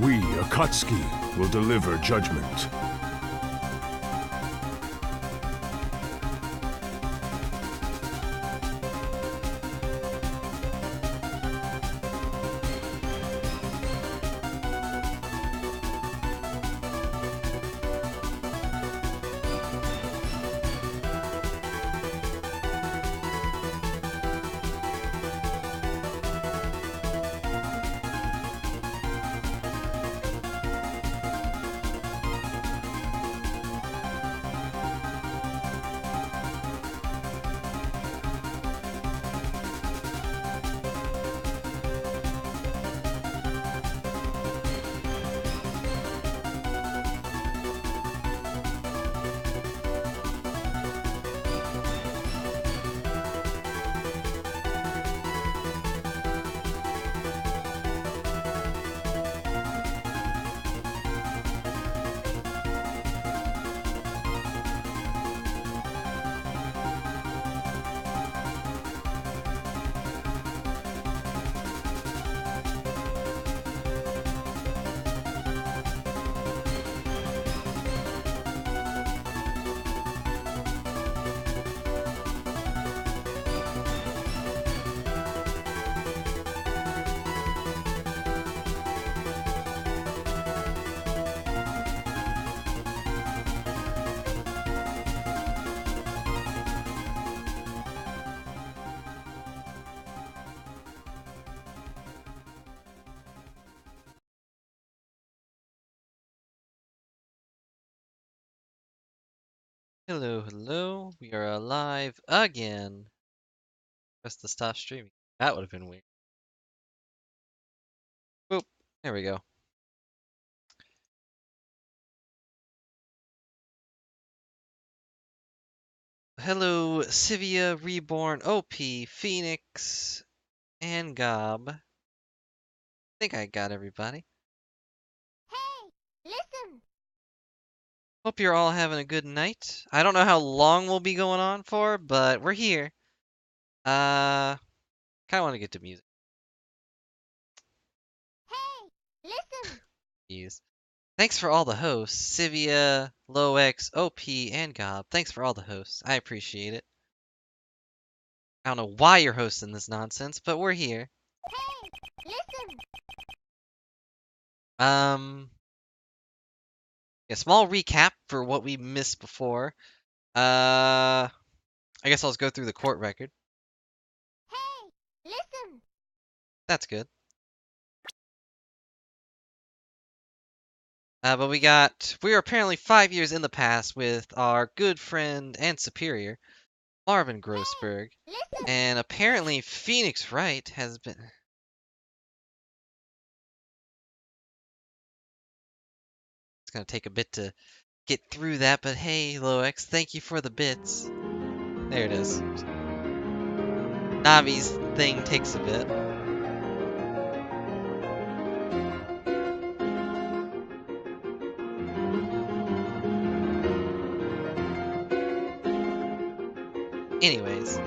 We, Akatsuki, will deliver judgment. Hello, hello. We are alive again. Press to stop streaming. That would have been weird. Boop. There we go. Hello, Sivia, Reborn, OP, Phoenix, and Gob. I think I got everybody. Hey, listen! Hope you're all having a good night. I don't know how long we'll be going on for, but we're here. Kind of want to get to music. Hey, listen! Jeez. Thanks for all the hosts. Sivia, LowX, OP, and Gob. Thanks for all the hosts. I appreciate it. I don't know why you're hosting this nonsense, but we're here. Hey, listen! A small recap for what we missed before. I guess I'll just go through the court record. Hey, listen! That's good. But we were apparently 5 years in the past with our good friend and superior, Marvin Grossberg. Listen! And apparently Phoenix Wright has been... It's gonna take a bit to get through that, but hey, Loex, thank you for the bits. There it is. Navi's thing takes a bit. Anyways,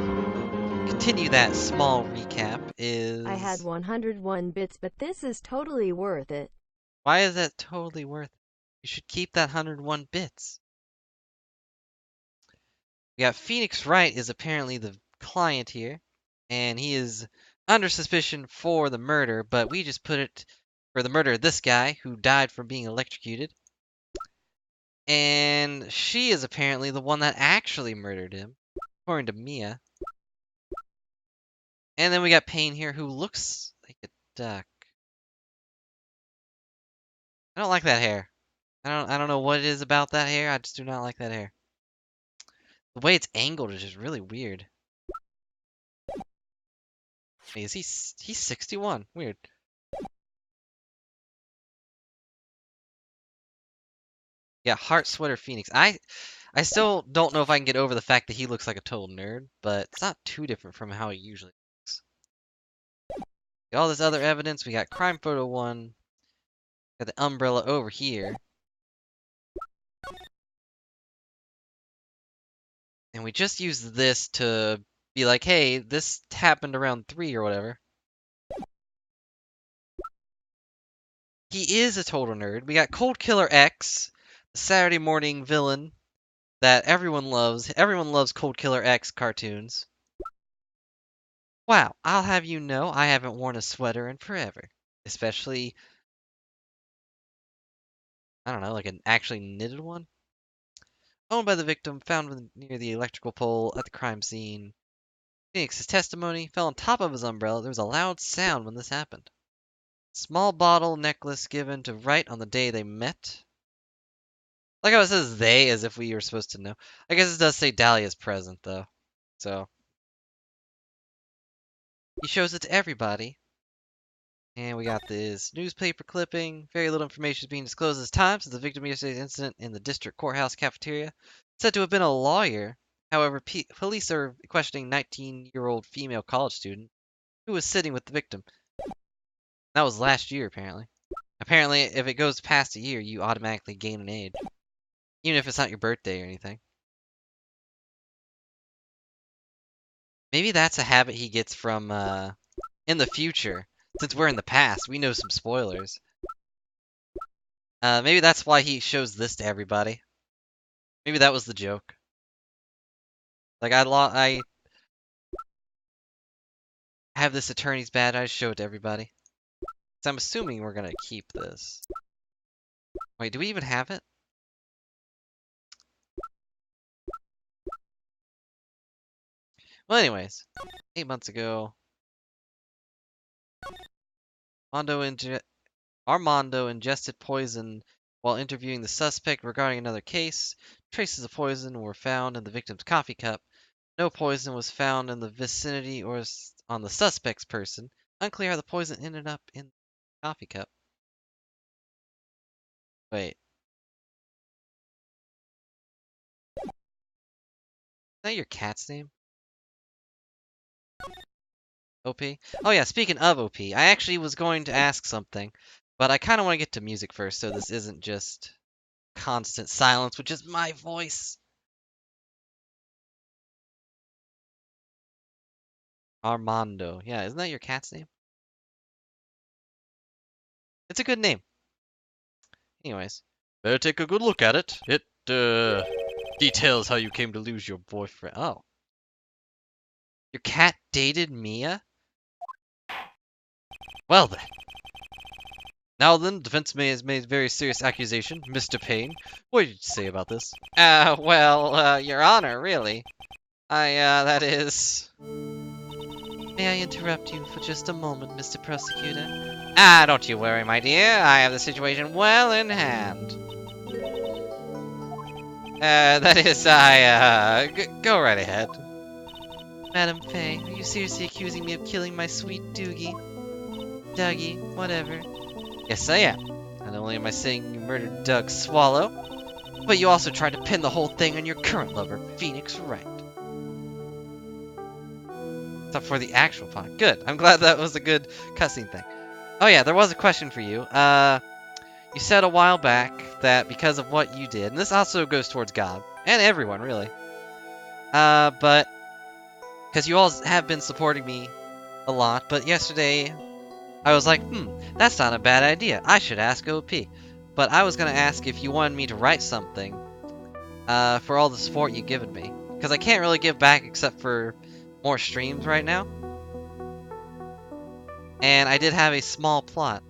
continue that small recap is... I had 101 bits, but this is totally worth it. Why is that totally worth it? You should keep that 101 bits. We got Phoenix Wright is apparently the client here, and he is under suspicion for the murder, but we just put it for the murder of this guy who died from being electrocuted. And she is apparently the one that actually murdered him, according to Mia. And then we got Payne here who looks like a duck. I don't like that hair. I don't know what it is about that hair. I just do not like that hair. The way it's angled is just really weird. Wait, is he's 61? Weird. Yeah, Heart Sweater Phoenix. I still don't know if I can get over the fact that he looks like a total nerd, but it's not too different from how he usually looks. Got all this other evidence. We got Crime Photo 1. Got the umbrella over here. And we just used this to be like, hey, this happened around 3 or whatever. He is a total nerd. We got Cold Killer X, the Saturday morning villain that everyone loves. Everyone loves Cold Killer X cartoons. Wow, I'll have you know I haven't worn a sweater in forever. Especially, I don't know, like an actually knitted one? Owned by the victim, found near the electrical pole at the crime scene. Phoenix's testimony fell on top of his umbrella. There was a loud sound when this happened. Small bottle necklace given to Wright on the day they met. Like how it says they as if we were supposed to know. I guess it does say Dahlia's present though. So he shows it to everybody. And we got this newspaper clipping. Very little information is being disclosed at this time since the victim of yesterday's incident in the district courthouse cafeteria said to have been a lawyer. However, police are questioning 19-year-old female college student who was sitting with the victim. That was last year, apparently. Apparently, if it goes past a year, you automatically gain an age. Even if it's not your birthday or anything. Maybe that's a habit he gets from, in the future. Since we're in the past, we know some spoilers. Maybe that's why he shows this to everybody. Maybe that was the joke. Like, I have this attorney's badge, I show it to everybody. So I'm assuming we're gonna keep this. Wait, do we even have it? Well, anyways. 8 months ago, Armando ingested poison while interviewing the suspect regarding another case. Traces of poison were found in the victim's coffee cup. No poison was found in the vicinity or on the suspect's person. Unclear how the poison ended up in the coffee cup. Wait. Is that your cat's name? OP? Oh yeah, speaking of OP, I actually was going to ask something, but I kind of want to get to music first so this isn't just constant silence, which is my voice. Armando. Yeah, isn't that your cat's name? It's a good name. Anyways. Better take a good look at it. It, details how you came to lose your boyfriend. Oh. Your cat dated Mia? Well then. Now then, defense has made a very serious accusation. Mr. Payne, what did you say about this? Well, Your Honor, really. That is... May I interrupt you for just a moment, Mr. Prosecutor? Don't you worry, my dear. I have the situation well in hand. That is, go right ahead. Madam Faye, are you seriously accusing me of killing my sweet Doogie? Dougie, whatever. Yes, I am. Not only am I saying you murdered Doug Swallow, but you also tried to pin the whole thing on your current lover, Phoenix Wright. Except for the actual pawn. Good. I'm glad that was a good cussing thing. Oh yeah, there was a question for you. You said a while back that because of what you did, and this also goes towards God, and everyone, really. But, because you all have been supporting me a lot, but yesterday, I was like, that's not a bad idea. I should ask OP. But I was going to ask if you wanted me to write something, for all the support you've given me. Because I can't really give back except for more streams right now. And I did have a small plot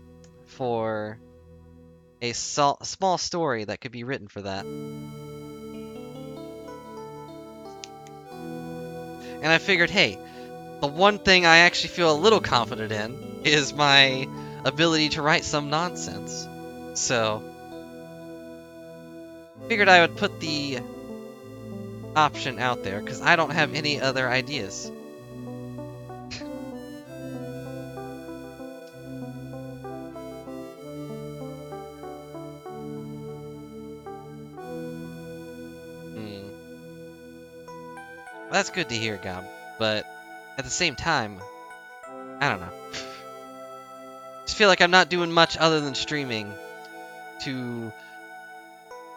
for a small story that could be written for that. And I figured, hey, the one thing I actually feel a little confident in is my ability to write some nonsense. So, figured I would put the option out there, because I don't have any other ideas. That's good to hear, Gob, but at the same time, I don't know. Just feel like I'm not doing much other than streaming to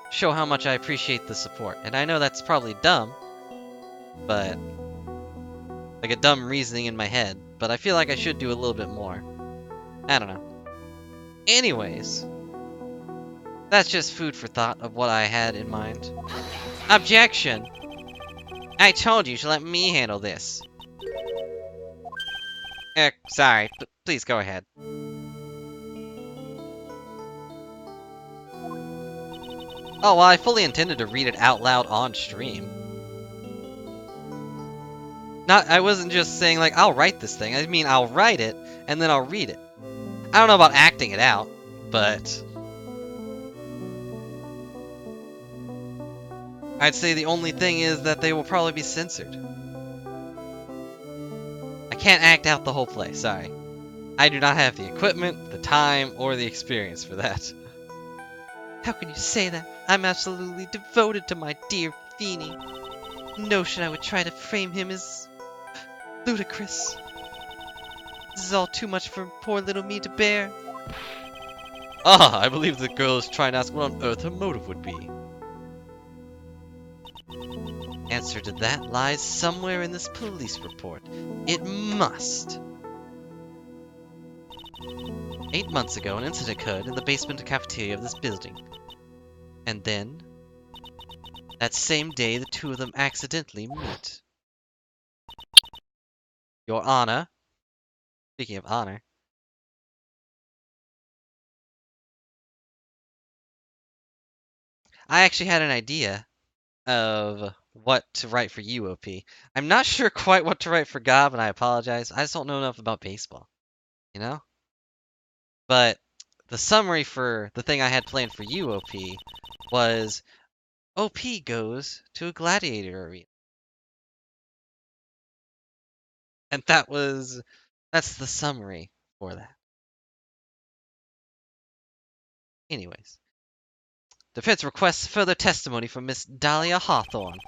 show how much I appreciate the support. And I know that's probably dumb, but like a dumb reasoning in my head, but I feel like I should do a little bit more. I don't know. Anyways, that's just food for thought of what I had in mind. Objection! I told you to let me handle this. Sorry, please go ahead. Oh, well, I fully intended to read it out loud on stream. I wasn't just saying, like, I'll write this thing. I mean, I'll write it, and then I'll read it. I don't know about acting it out, but I'd say the only thing is that they will probably be censored. I can't act out the whole play, sorry. I do not have the equipment, the time, or the experience for that. How can you say that? I'm absolutely devoted to my dear Feeny. The notion I would try to frame him is ludicrous. This is all too much for poor little me to bear. Ah, I believe the girl is trying to ask what on earth her motive would be. Answer to that lies somewhere in this police report. It must. 8 months ago, an incident occurred in the basement cafeteria of this building. And then, that same day, the two of them accidentally meet. Your Honor. Speaking of honor. I actually had an idea of what to write for you, OP. I'm not sure quite what to write for Gob, and I apologize. I just don't know enough about baseball. You know? But the summary for the thing I had planned for you, OP, was OP goes to a gladiator arena. And that's the summary for that. Anyways. Defense requests further testimony from Miss Dahlia Hawthorne.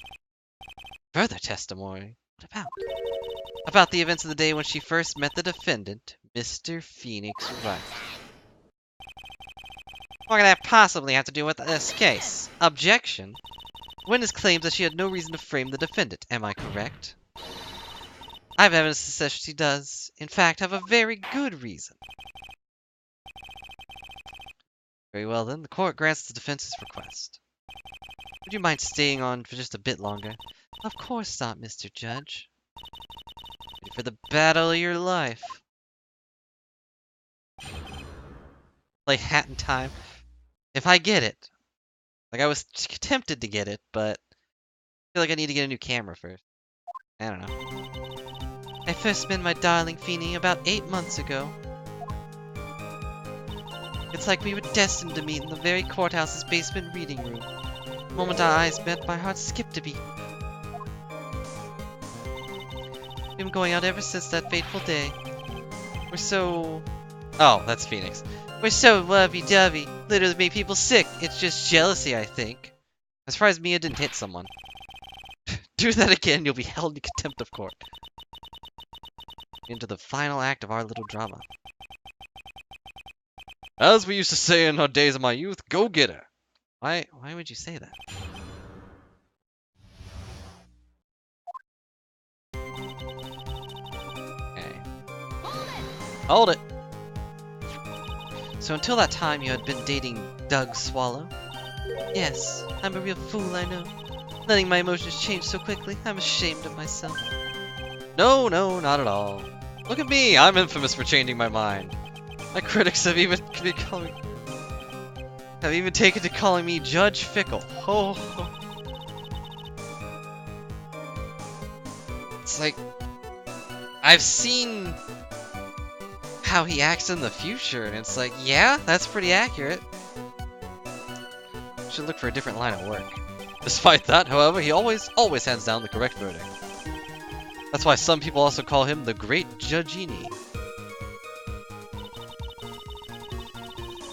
Further testimony? What about? About the events of the day when she first met the defendant, Mr. Phoenix Wright. What could that possibly have to do with this case? Objection. Witness claims that she had no reason to frame the defendant. Am I correct? I have evidence to suggest she does, in fact, have a very good reason. Very well then, the court grants the defense's request. Would you mind staying on for just a bit longer? Of course not, Mr. Judge. Ready for the battle of your life. Play Hat in Time. If I get it. Like, I was tempted to get it, but I feel like I need to get a new camera first. I don't know. I first met my darling Feeny about 8 months ago. It's like we were destined to meet in the very courthouse's basement reading room. The moment our eyes met, my heart skipped a beat. We've been going out ever since that fateful day. We're so... Oh, that's Phoenix. We're so lovey-dovey. Literally made people sick. It's just jealousy, I think. I'm surprised Mia didn't hit someone. Do that again, you'll be held in contempt of court. Into the final act of our little drama. As we used to say in our days of my youth, go get her. Why would you say that? Okay. Hold it! So until that time you had been dating Doug Swallow? Yes, I'm a real fool, I know. Letting my emotions change so quickly, I'm ashamed of myself. No, not at all. Look at me, I'm infamous for changing my mind. My critics have even taken to calling me Judge Fickle. Oh. It's like, I've seen how he acts in the future, and it's like, yeah, that's pretty accurate. Should look for a different line of work. Despite that, however, he always hands down the correct verdict. That's why some people also call him the Great Judgini.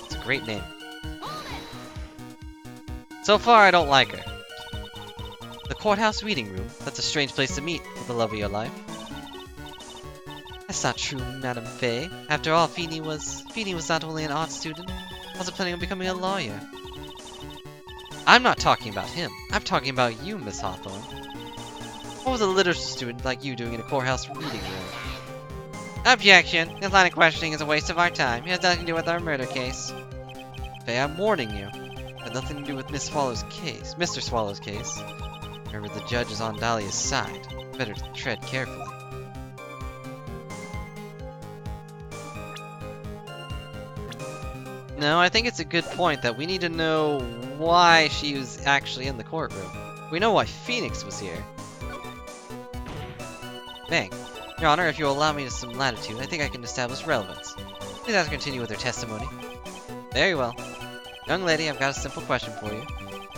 It's a great name. So far, I don't like her. The courthouse reading room, that's a strange place to meet with the love of your life. That's not true, Madame Faye. After all, Feeny was not only an art student, also planning on becoming a lawyer. I'm not talking about him. I'm talking about you, Miss Hawthorne. What was a literature student like you doing in a courthouse reading room? Objection! This line of questioning is a waste of our time. It has nothing to do with our murder case. Faye, I'm warning you. It has nothing to do with Miss Swallow's case. Mr. Swallow's case. Remember, the judge is on Dahlia's side. Better tread carefully. No, I think it's a good point that we need to know why she was actually in the courtroom. We know why Phoenix was here. Bang. Your Honor, if you'll allow me some latitude, I think I can establish relevance. Please ask her to continue with her testimony. Very well. Young lady, I've got a simple question for you.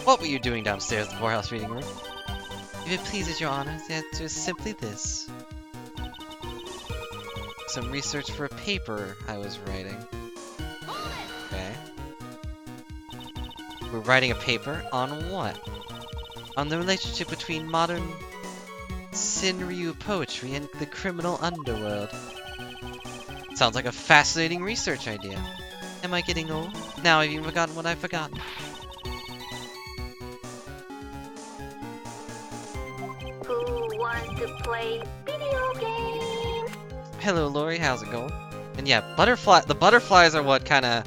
What were you doing downstairs in the courthouse reading room? If it pleases your Honor, the answer is simply this. Some research for a paper I was writing. Okay. We're writing a paper on what? On the relationship between modern Sinryu poetry and the criminal underworld. Sounds like a fascinating research idea. Am I getting old? Now I've even forgotten what I've forgotten. Who wants to play video games? Hello, Lori. How's it going? And yeah, the butterflies are what kind of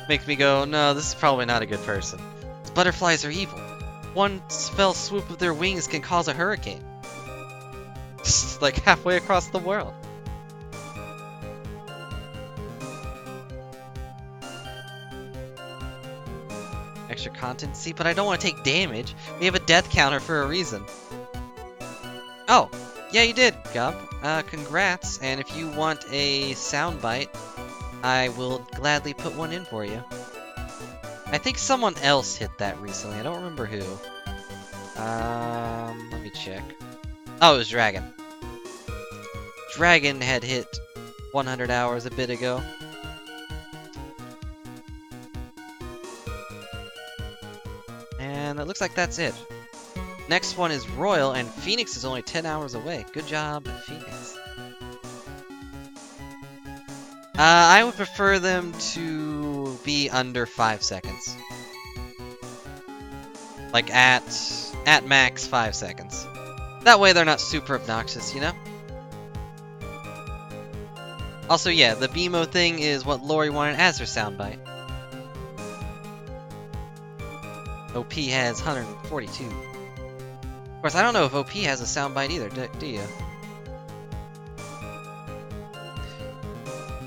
makes me go, no, this is probably not a good person. These butterflies are evil. One fell swoop of their wings can cause a hurricane. Like halfway across the world. Extra content? See, but I don't want to take damage. We have a death counter for a reason. Oh, yeah, you did, Gub. Congrats, and if you want a soundbite, I will gladly put one in for you. I think someone else hit that recently. I don't remember who. Let me check. Oh, it was Dragon. Dragon had hit 100 hours a bit ago. And it looks like that's it. Next one is Royal, and Phoenix is only 10 hours away. Good job, Phoenix. I would prefer them to be under 5 seconds. Like at max 5 seconds. That way they're not super obnoxious, you know? Also, yeah, the BMO thing is what Lori wanted as her soundbite. OP has 142. Of course, I don't know if OP has a soundbite either, do you?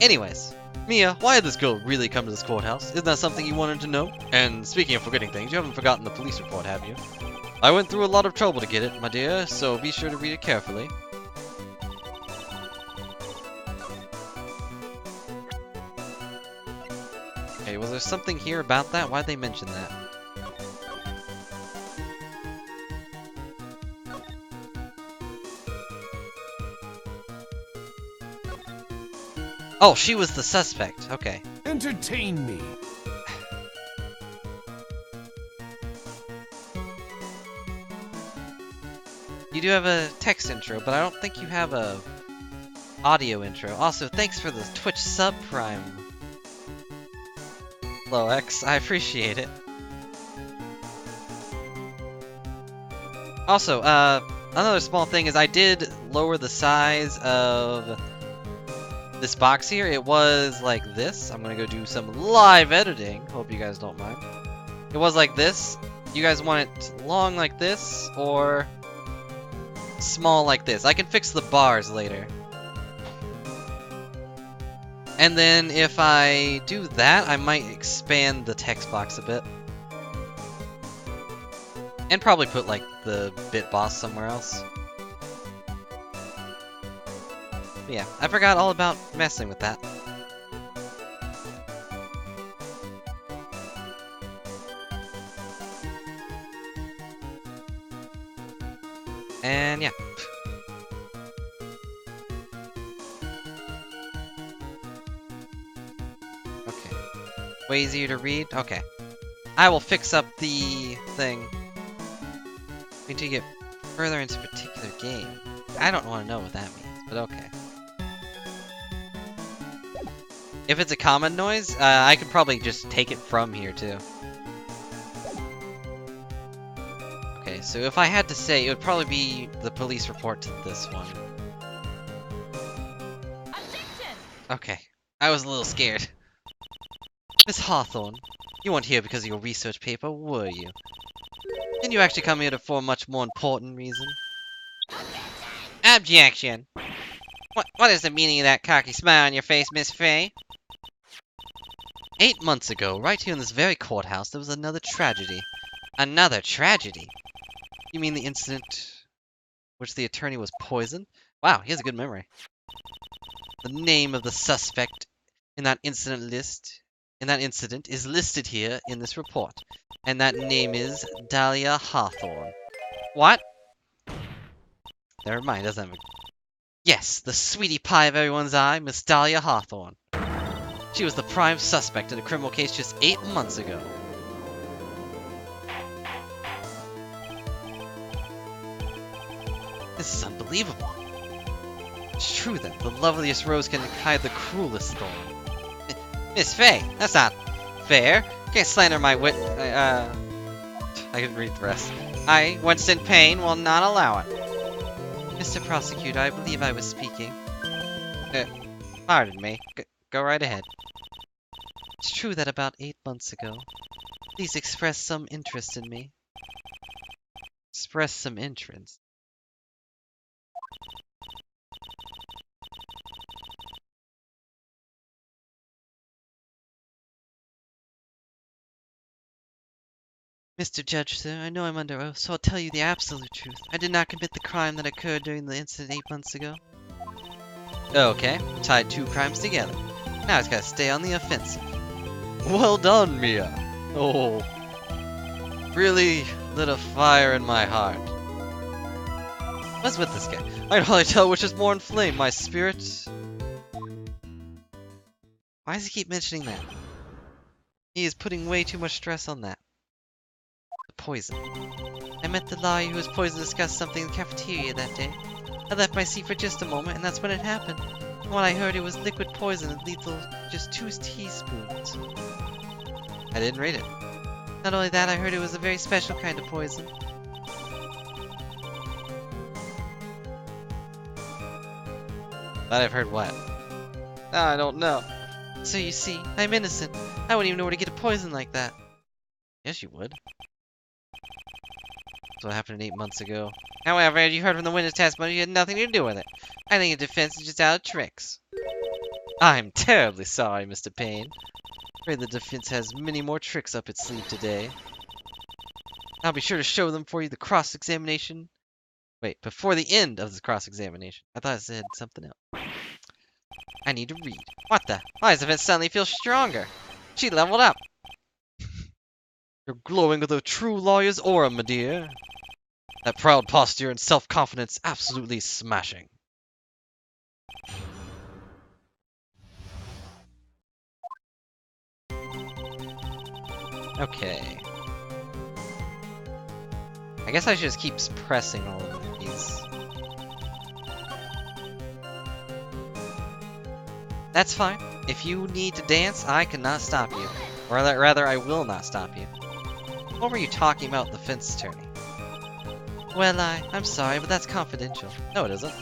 Anyways, Mia, why did this girl really come to this courthouse? Isn't that something you wanted to know? And speaking of forgetting things, you haven't forgotten the police report, have you? I went through a lot of trouble to get it, my dear, so be sure to read it carefully. Okay, was there something here about that? Why'd they mention that? Oh, she was the suspect. Okay. Entertain me. You do have a text intro, but I don't think you have a audio intro. Also, thanks for the Twitch subprime, Loex. I appreciate it. Also, another small thing is I did lower the size of this box here. It was like this. I'm gonna go do some live editing. Hope you guys don't mind. It was like this. You guys want it long like this, or small like this? I can fix the bars later. And then if I do that, I might expand the text box a bit. And probably put like the bit boss somewhere else. But yeah, I forgot all about messing with that. And yeah. Okay. Way easier to read? Okay. I will fix up the thing. We need to get further into a particular game. I don't want to know what that means, but okay. If it's a common noise, I could probably just take it from here too. Okay, so if I had to say, it would probably be the police report to this one. Okay. I was a little scared. Miss Hawthorne, you weren't here because of your research paper, were you? Didn't you actually come here for a much more important reason? Objection! What is the meaning of that cocky smile on your face, Miss Fay? 8 months ago, right here in this very courthouse, there was another tragedy. Another tragedy? You mean the incident which the attorney was poisoned? Wow, he has a good memory. The name of the suspect in that incident is listed here in this report. And that name is Dahlia Hawthorne. What? Never mind, doesn't it? Yes, the sweetie pie of everyone's eye, Miss Dahlia Hawthorne. She was the prime suspect in a criminal case just 8 months ago. This is unbelievable. It's true that the loveliest rose can hide the cruelest thorn. Miss Fay, that's not fair. You can't slander my wit. I can read the rest. I, Winston Payne, will not allow it. Mr. Prosecutor, I believe I was speaking. Pardon me. Go right ahead. It's true that about 8 months ago, please express some interest in me. Express some interest. Mr. Judge, sir, I know I'm under oath, so I'll tell you the absolute truth. I did not commit the crime that occurred during the incident 8 months ago. Okay, tied 2 crimes together. Now it's gotta stay on the offensive. Well done, Mia. Oh, really lit a fire in my heart. What's with this guy? I can hardly tell which is more inflamed, my spirit. Why does he keep mentioning that? He is putting way too much stress on that. Poison. I met the lawyer who was poisoned to discuss something in the cafeteria that day. I left my seat for just a moment, and that's when it happened. From what I heard, it was liquid poison and lethal, just 2 teaspoons. I didn't read it. Not only that, I heard it was a very special kind of poison. But I've heard what? I don't know. So you see, I'm innocent. I wouldn't even know where to get a poison like that. Yes, you would. That's what happened 8 months ago. However, as you heard from the witness testimony, you had nothing to do with it. I think the defense is just out of tricks. I'm terribly sorry, Mr. Payne. I'm afraid the defense has many more tricks up its sleeve today. I'll be sure to show them for you the cross-examination. Wait, before the end of the cross-examination. I thought I said something else. I need to read. What the? Why does the defense suddenly feel stronger? She leveled up. You're glowing with a true lawyer's aura, my dear. That proud posture and self-confidence absolutely smashing. Okay. I guess I should just keep pressing all of these. That's fine. If you need to dance, I cannot stop you. Or rather, I will not stop you. What were you talking about, the defense attorney? Well, I'm sorry, but that's confidential. No, it isn't.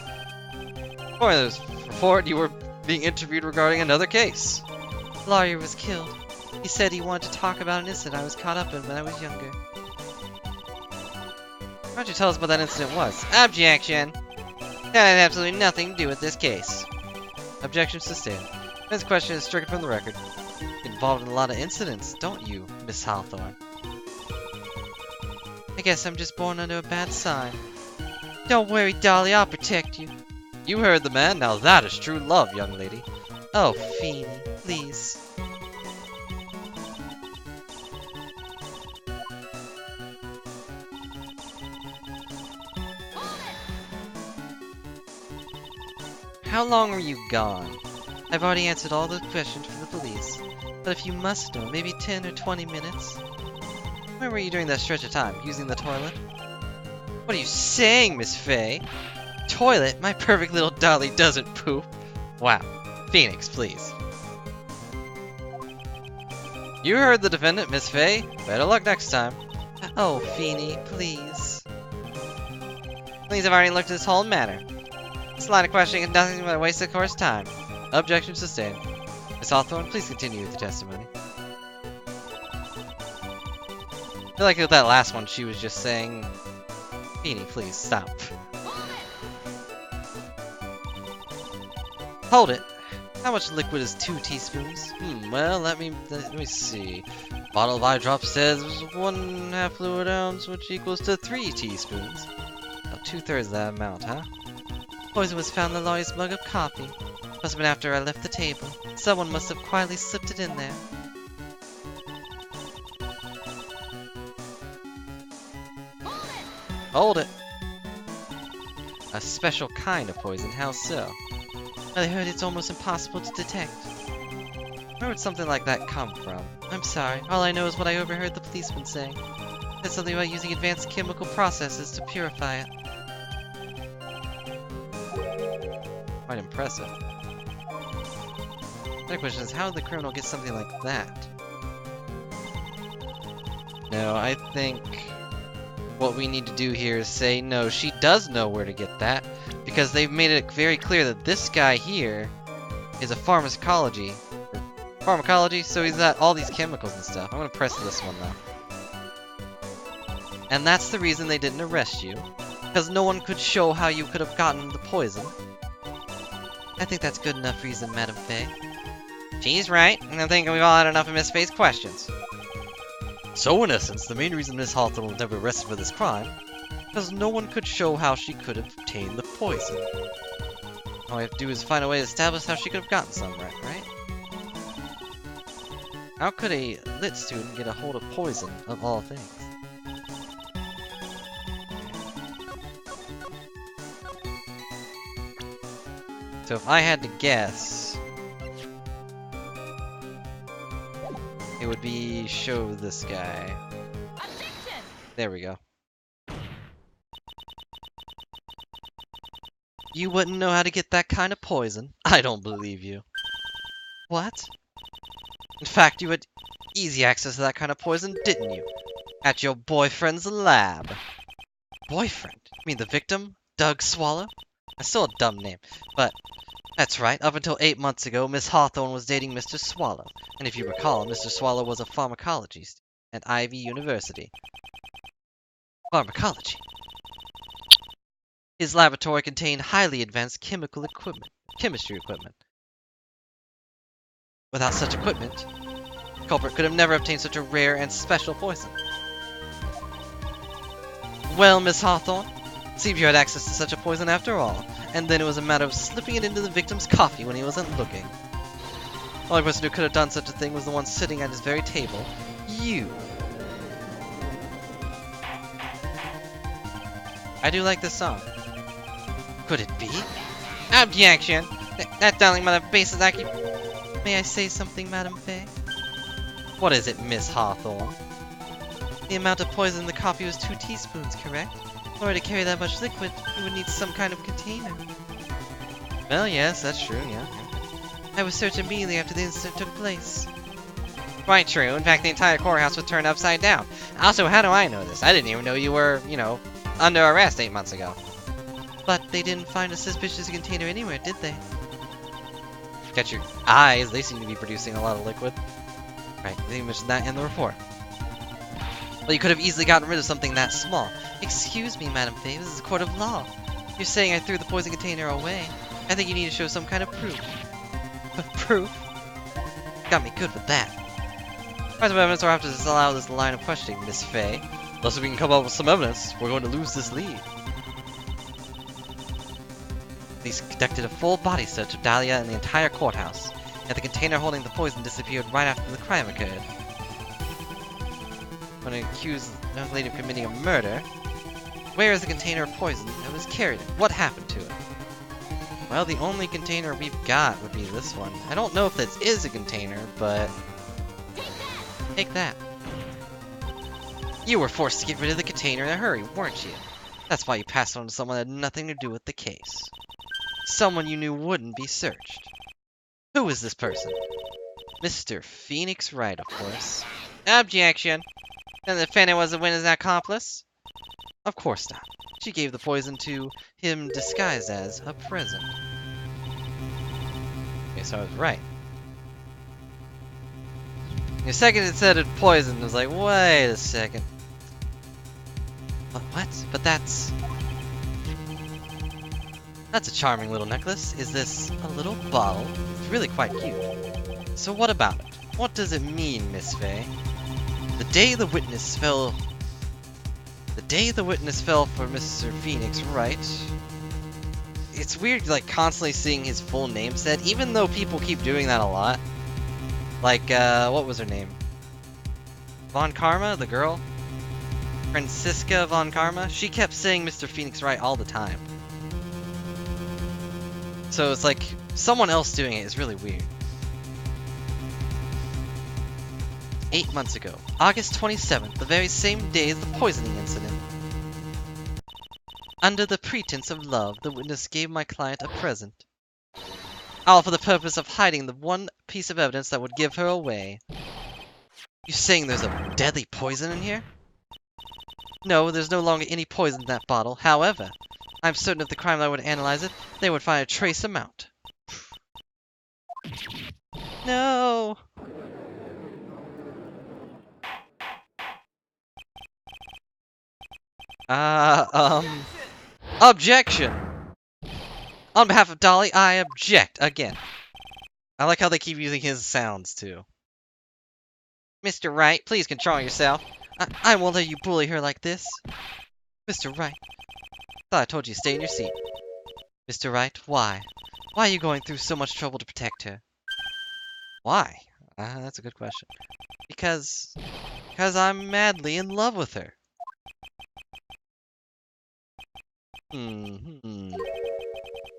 According to this report, you were being interviewed regarding another case. The lawyer was killed. He said he wanted to talk about an incident I was caught up in when I was younger. Why don't you tell us what that incident was? Objection! That had absolutely nothing to do with this case. Objection sustained. This question is stricken from the record. You're involved in a lot of incidents, don't you, Miss Hawthorne? I guess I'm just born under a bad sign. Don't worry, Dolly, I'll protect you. You heard the man, now that is true love, young lady. Oh, Feeny, please. How long were you gone? I've already answered all the questions from the police. But if you must know, maybe 10 or 20 minutes. Where were you during that stretch of time? Using the toilet? What are you saying, Miss Fay? Toilet? My perfect little dolly doesn't poop. Wow. Phoenix, please. You heard the defendant, Miss Fay. Better luck next time. Oh, Feeny, please. Please, I've already looked at this whole matter. This line of questioning is nothing but a waste of the court's time. Objection sustained. Miss Hawthorne, please continue with the testimony. I feel like with that last one, she was just saying, Beanie, please, stop. Hold it! How much liquid is 2 teaspoons? Well, let me see. Bottle of eye drop says 1/2 fluid ounce, which equals to 3 teaspoons. About 2/3 of that amount, huh? Poison was found in the lawyer's mug of coffee. Must have been after I left the table. Someone must have quietly slipped it in there. Hold it! A special kind of poison, how so? I heard it's almost impossible to detect. Where would something like that come from? I'm sorry, all I know is what I overheard the policeman saying. Said something about using advanced chemical processes to purify it. Quite impressive. The question is, how did the criminal get something like that? No, I think what we need to do here is say, no, she does know where to get that, because they've made it very clear that this guy here is a pharmacology, so he's got all these chemicals and stuff. I'm gonna press this one though. And that's the reason they didn't arrest you, because no one could show how you could have gotten the poison. I think that's good enough reason, Madam Faye. She's right, and I think we've all had enough of Miss Faye's questions. So in essence, the main reason Miss Hawthorne was never arrested for this crime, because no one could show how she could have obtained the poison. All we have to do is find a way to establish how she could have gotten some, right? How could a lit student get a hold of poison, of all things? So if I had to guess, it would be show this guy. There we go. You wouldn't know how to get that kind of poison? I don't believe you. What? In fact, you had easy access to that kind of poison, didn't you? At your boyfriend's lab. Boyfriend? You mean the victim? Doug Swallow? That's still a dumb name, but that's right. Up until 8 months ago, Miss Hawthorne was dating Mr. Swallow. And if you recall, Mr. Swallow was a pharmacology student at Ivy University. Pharmacology? His laboratory contained highly advanced chemistry equipment. Without such equipment, the culprit could have never obtained such a rare and special poison. Well, Miss Hawthorne, seems you had access to such a poison after all, and then it was a matter of slipping it into the victim's coffee when he wasn't looking. The only person who could have done such a thing was the one sitting at his very table. You. I do like this song. Could it be? Objection! That darling mother bases May I say something, Madam Faye? What is it, Miss Hawthorne? The amount of poison in the coffee was 2 teaspoons, correct? In order to carry that much liquid, you would need some kind of container. Well, yes, that's true, yeah. I was searched immediately after the incident took place. Quite true. In fact, the entire courthouse was turned upside down. Also, how do I know this? I didn't even know you were, under arrest 8 months ago. But they didn't find a suspicious container anywhere, did they? Catch your eyes, they seem to be producing a lot of liquid. Right, they mentioned that in the report. Well, you could have easily gotten rid of something that small. Excuse me, Madam Faye, this is a court of law. You're saying I threw the poison container away. I think you need to show some kind of proof. Proof? Got me good with that. Part of evidence will have to disallow this line of questioning, Miss Faye. Unless we can come up with some evidence, we're going to lose this lead. Police conducted a full body search of Dahlia and the entire courthouse, and the container holding the poison disappeared right after the crime occurred. When an accused young lady of committing a murder, where is the container of poison that was carried in? What happened to it? Well, the only container we've got would be this one. I don't know if this is a container, but... Take that. You were forced to get rid of the container in a hurry, weren't you? That's why you passed it on to someone that had nothing to do with the case. Someone you knew wouldn't be searched. Who is this person? Mr. Phoenix Wright, of course. Objection! Then the defendant was the witness accomplice? Of course not. She gave the poison to him disguised as a present. Okay, so I was right. The second it said it poisoned, I was like, wait a second. What? But that's a charming little necklace. Is this a little bottle? It's really quite cute. So what about it? What does it mean, Miss Faye? The day the witness fell for Mr. Phoenix, right? It's weird, like, constantly seeing his full name said, even though people keep doing that a lot. Like, what was her name? Von Karma, the girl? Francisca Von Karma? She kept saying Mr. Phoenix Wright all the time. So it's like, someone else doing it is really weird. 8 months ago, August 27th, the very same day as the poisoning incident. Under the pretense of love, the witness gave my client a present. All for the purpose of hiding the one piece of evidence that would give her away. You saying there's a deadly poison in here? No, there's no longer any poison in that bottle. However, I'm certain if the crime lab would analyze it, they would find a trace amount. No! Objection! On behalf of Dolly, I object again. I like how they keep using his sounds, too. Mr. Wright, please control yourself. I won't let you bully her like this. Mr. Wright, thought I told you to stay in your seat. Mr. Wright, why? Why are you going through so much trouble to protect her? Why? That's a good question. Because I'm madly in love with her.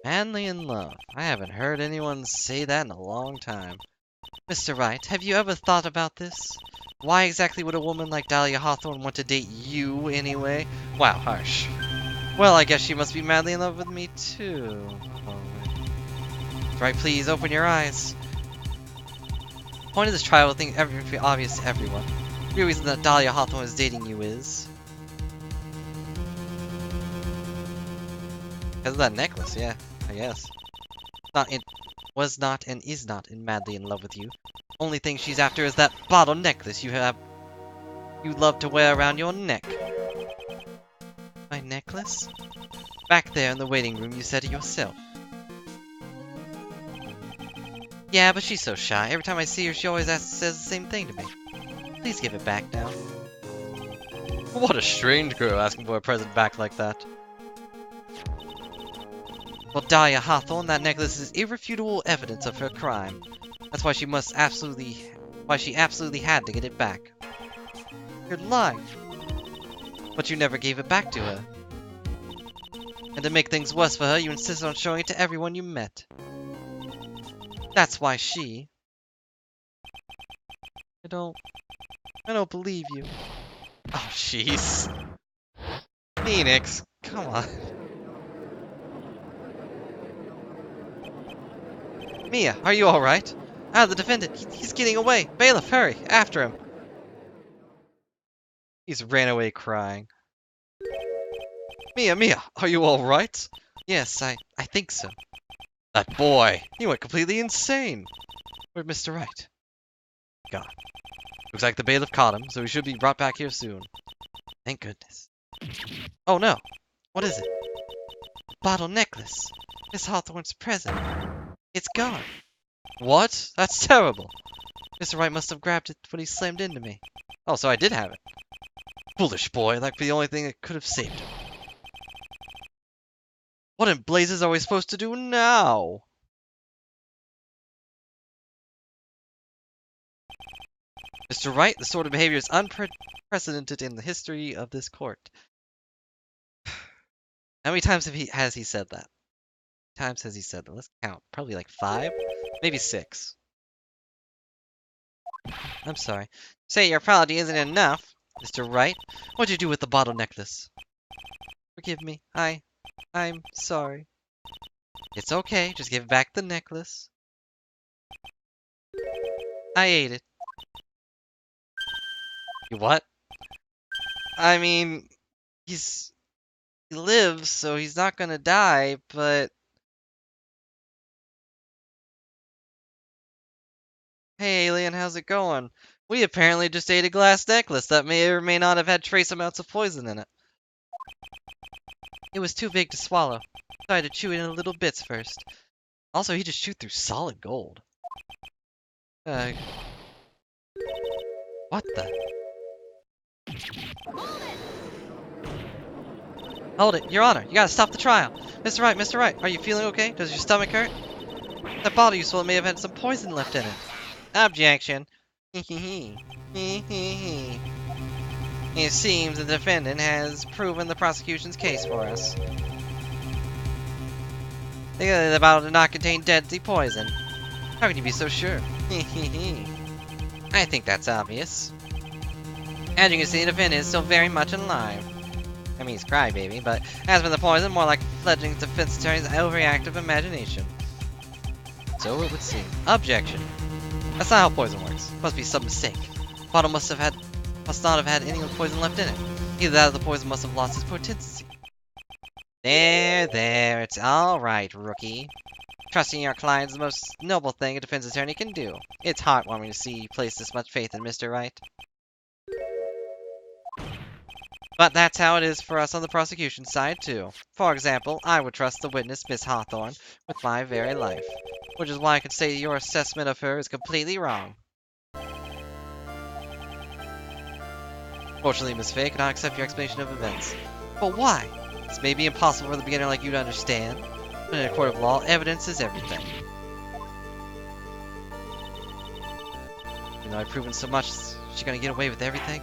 Madly in love. I haven't heard anyone say that in a long time. Mr. Wright, have you ever thought about this? Why exactly would a woman like Dahlia Hawthorne want to date you anyway? Wow, harsh. Well, I guess she must be madly in love with me too. Oh. Right, please open your eyes. The point of this trial will think everything obvious to everyone. The real reason that Dahlia Hawthorne is dating you is because of that necklace, yeah, I guess. Was not and is not madly in love with you. Only thing she's after is that bottle necklace you love to wear around your neck. My necklace? Back there in the waiting room, you said it yourself. Yeah, but she's so shy. Every time I see her, she always says the same thing to me. Please give it back now. What a strange girl asking for a present back like that. Well, Dahlia Hawthorne, that necklace is irrefutable evidence of her crime. That's why she absolutely had to get it back. You're lying. But you never gave it back to her. And to make things worse for her, you insisted on showing it to everyone you met. That's why she... I don't believe you. Oh, jeez. Phoenix, come on. Mia, are you alright? The defendant, he's getting away. Bailiff, hurry, after him. He's ran away crying. Mia, are you alright? Yes, I think so. That boy, he went completely insane. Where'd Mr. Wright? God. Looks like the bailiff caught him, so he should be brought back here soon. Thank goodness. Oh no, what is it? Bottle necklace. Miss Hawthorne's present. It's gone. What? That's terrible. Mr. Wright must have grabbed it when he slammed into me. Oh, so I did have it. Foolish boy, that could be the only thing that could have saved him. What in blazes are we supposed to do now? Mr. Wright, this sort of behavior is unprecedented in the history of this court. How many times has he said that? Times has he said that? Let's count. Probably like 5, maybe 6. I'm sorry. Say your apology isn't enough, Mr. Wright. What'd you do with the bottle necklace? Forgive me. I'm sorry. It's okay. Just give back the necklace. I ate it. You what? I mean, he lives, so he's not gonna die, but Hey alien, how's it going? We apparently just ate a glass necklace that may or may not have had trace amounts of poison in it. It was too big to swallow. Tried to chew it in little bits first. Also, he just chewed through solid gold. What the? Hold it, Your Honor, you gotta stop the trial. Mr. Wright, are you feeling okay? Does your stomach hurt? That bottle you swallowed may have had some poison left in it. Objection. It seems the defendant has proven the prosecution's case for us. The bottle did not contain deadly poison. How can you be so sure? I think that's obvious. As you can see, the defendant is still very much alive. I mean, he's crybaby, but as for the poison, more like fledgling defense attorney's overreactive imagination. So it would seem. Objection. That's not how poison works. Must be some mistake. The bottle must not have had any poison left in it. Either that or the poison must have lost its potency. There, it's alright, rookie. Trusting your client is the most noble thing a defense attorney can do. It's heartwarming to see you place this much faith in Mr. Wright. But that's how it is for us on the prosecution side, too. For example, I would trust the witness, Miss Hawthorne, with my very life. Which is why I can say your assessment of her is completely wrong. Fortunately, Miss Fay, I cannot accept your explanation of events. But why? This may be impossible for the beginner like you to understand. But in a court of law, evidence is everything. You know, I've proven so much, is she gonna get away with everything?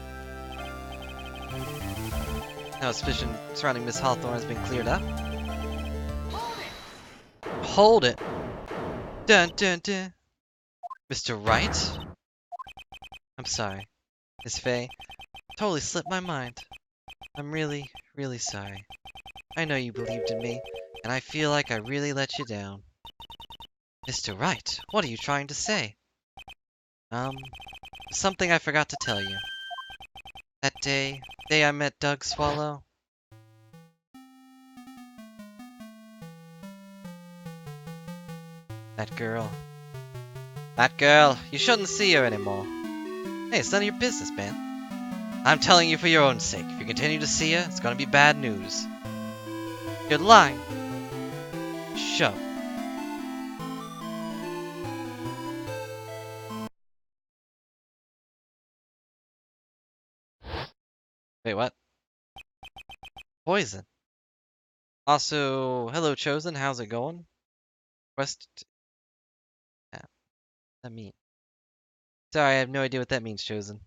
Now suspicion surrounding Miss Hawthorne has been cleared up. Hold it! Dun dun dun! Mr. Wright? I'm sorry. Miss Fay, totally slipped my mind. I'm really, really sorry. I know you believed in me, and I feel like I really let you down. Mr. Wright, what are you trying to say? Something I forgot to tell you. That day I met Doug Swallow. That girl, you shouldn't see her anymore. Hey, it's none of your business, man. I'm telling you for your own sake. If you continue to see her, it's gonna be bad news. You're lying. Shove. Wait, what? Poison. Also, hello Chosen, how's it going? Quest. Yeah, what does that mean? Sorry, I have no idea what that means, Chosen.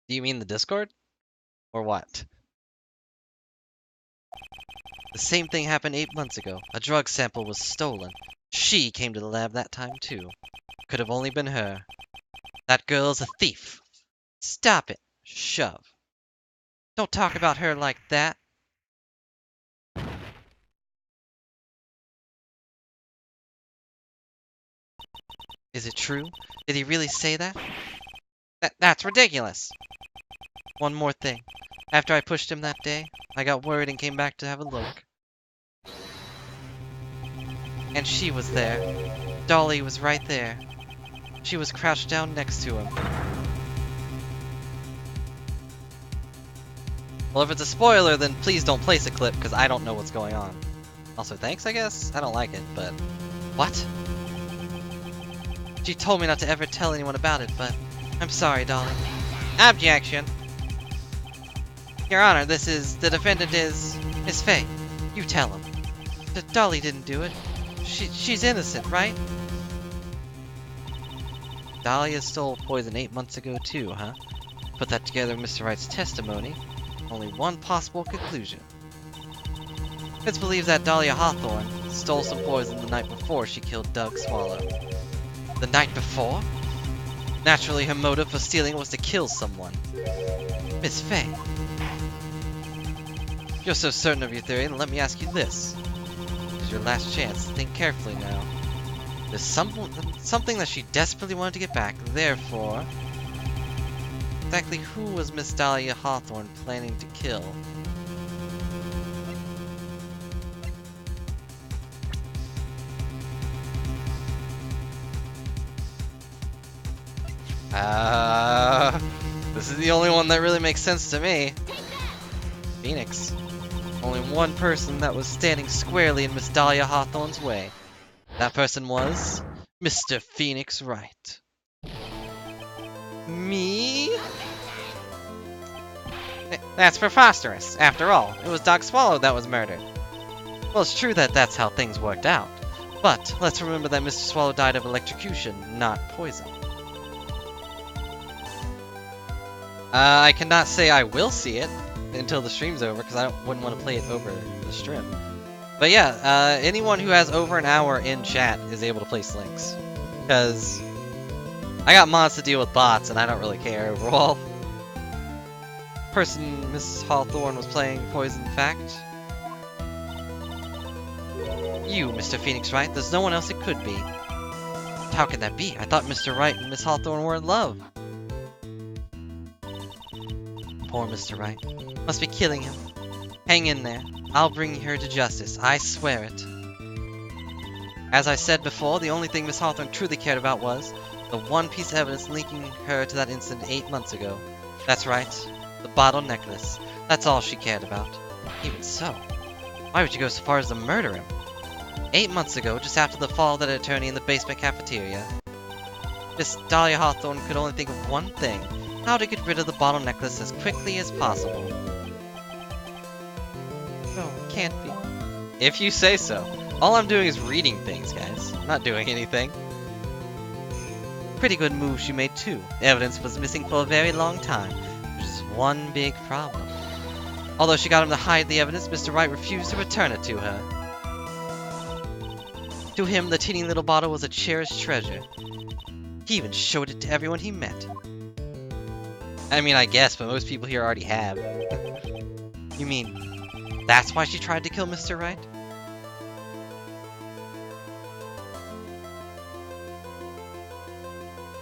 Do you mean the Discord? Or what? The same thing happened 8 months ago. A drug sample was stolen. She came to the lab that time too. Could have only been her. That girl's a thief. Stop it. Shove. Don't talk about her like that. Is it true? Did he really say that? That's ridiculous. One more thing. After I pushed him that day, I got worried and came back to have a look. And she was there. Dolly was right there. She was crouched down next to him. Well, if it's a spoiler, then please don't place a clip, because I don't know what's going on. Also, thanks, I guess? I don't like it, but... What? She told me not to ever tell anyone about it, but... I'm sorry, Dolly. Objection! Your Honor, the defendant is... Miss Fay. You tell him. Dolly didn't do it. She's innocent, right? Dahlia stole poison 8 months ago too, huh? Put that together with Mr. Wright's testimony. Only one possible conclusion. It's believed that Dahlia Hawthorne stole some poison the night before she killed Doug Swallow. The night before? Naturally, her motive for stealing was to kill someone. Miss Fay. If you're so certain of your theory, then let me ask you this. This is your last chance. Think carefully now. There's something that she desperately wanted to get back, therefore... Exactly who was Miss Dahlia Hawthorne planning to kill? This is the only one that really makes sense to me. Phoenix. Only one person that was standing squarely in Miss Dahlia Hawthorne's way. That person was Mr. Phoenix Wright. Me? That's preposterous. After all, it was Doc Swallow that was murdered. Well, it's true that that's how things worked out. But let's remember that Mr. Swallow died of electrocution, not poison. I cannot say I will see it until the stream's over, because I wouldn't want to play it over the stream. But yeah, anyone who has over an hour in chat is able to place links. Because I got mods to deal with bots, and I don't really care overall. Person Mrs. Hawthorne was playing Poison Fact. You, Mr. Phoenix Wright, there's no one else it could be. But how could that be? I thought Mr. Wright and Miss Hawthorne were in love. Poor Mr. Wright. Must be killing him. Hang in there. I'll bring her to justice. I swear it. As I said before, the only thing Miss Hawthorne truly cared about was the one piece of evidence linking her to that incident 8 months ago. That's right. The bottle necklace. That's all she cared about. Even so, why would you go so far as to murder him? 8 months ago, just after the fall of that attorney in the basement cafeteria, Miss Dahlia Hawthorne could only think of one thing: how to get rid of the bottle necklace as quickly as possible. No, it can't be. If you say so. All I'm doing is reading things, guys. I'm not doing anything. Pretty good move she made too. The evidence was missing for a very long time, which is one big problem. Although she got him to hide the evidence, Mr. Wright refused to return it to her. To him, the teeny little bottle was a cherished treasure. He even showed it to everyone he met. I mean, I guess, but most people here already have. You mean, that's why she tried to kill Mr. Wright?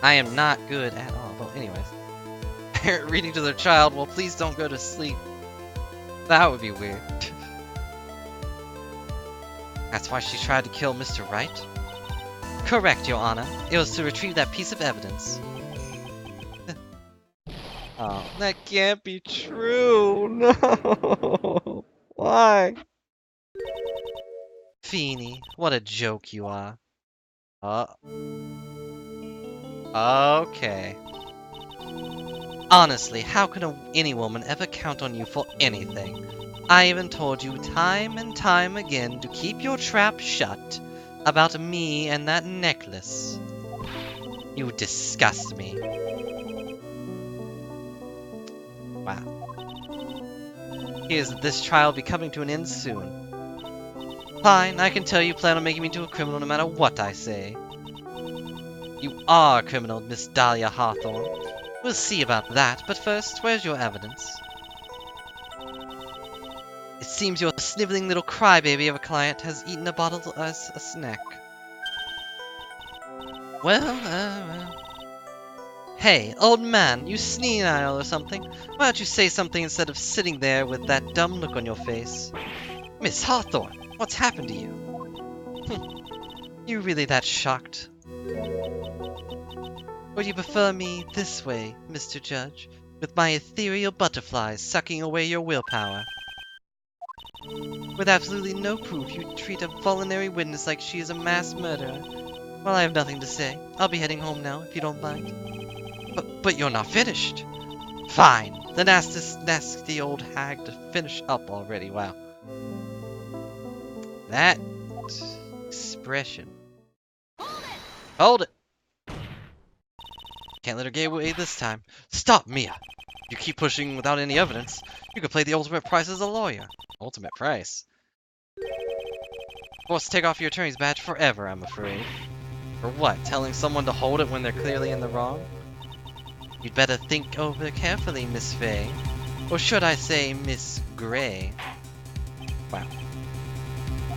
I am not good at all. Well, anyways. Parent reading to their child, well, please don't go to sleep. That would be weird. That's why she tried to kill Mr. Wright? Correct, Your Honor. It was to retrieve that piece of evidence. Oh, that can't be true. No. Why? Feeny, what a joke you are. Okay. Honestly, how can any woman ever count on you for anything? I even told you time and time again to keep your trap shut about me and that necklace. You disgust me. Wow. Here's that this trial will be coming to an end soon. Fine, I can tell you plan on making me into a criminal no matter what I say. You are a criminal, Miss Dahlia Hawthorne. We'll see about that, but first, where's your evidence? It seems your sniveling little crybaby of a client has eaten a bottle as a snack. Well. Hey, old man, you senile or something? Why don't you say something instead of sitting there with that dumb look on your face? Miss Hawthorne, what's happened to you? You really that shocked? Or do you prefer me this way, Mr. Judge, with my ethereal butterflies sucking away your willpower? With absolutely no proof, you treat a vulnerary witness like she is a mass murderer. Well, I have nothing to say. I'll be heading home now, if you don't mind. But you're not finished. Fine. Then ask this nasty old hag to finish up already. Wow. That expression. Hold it! Can't let her get away this time. Stop, Mia! You keep pushing without any evidence. You could play the ultimate price as a lawyer. Ultimate price? Forced to take off your attorney's badge forever, I'm afraid. For what? Telling someone to hold it when they're clearly in the wrong? You'd better think over carefully, Miss Faye. Or should I say, Miss Gray? Wow.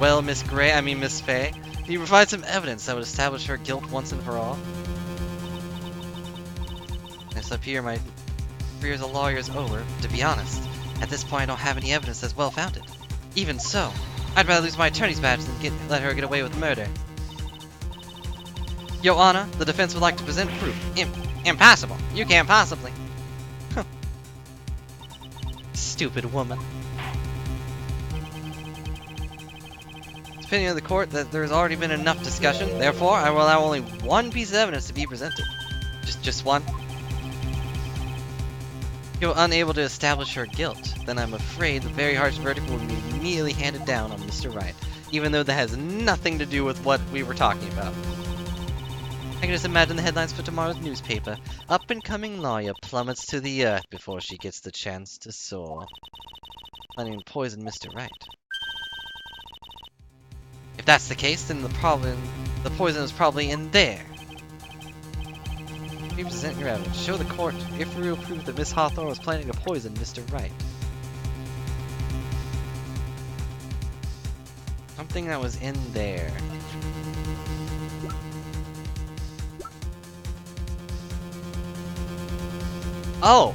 Well, Miss Faye, can you provide some evidence that would establish her guilt once and for all? This up here, my career as a lawyer is over. To be honest, at this point I don't have any evidence that's well-founded. Even so, I'd rather lose my attorney's badge than let her get away with murder. Your Honor, the defense would like to present proof. Impossible! You can't possibly! Stupid woman. It's opinion of the court that there has already been enough discussion, therefore I will allow only one piece of evidence to be presented. Just one. If you're unable to establish her guilt, then I'm afraid the very harsh verdict will be immediately handed down on Mr. Wright, even though that has nothing to do with what we were talking about. I can just imagine the headlines for tomorrow's newspaper. Up-and-coming lawyer plummets to the earth before she gets the chance to soar. Planning to poison Mr. Wright. If that's the case, then the poison is probably in there. You present your evidence. Show the court if real proof that Miss Hawthorne was planning to poison Mr. Wright. Something that was in there. Oh!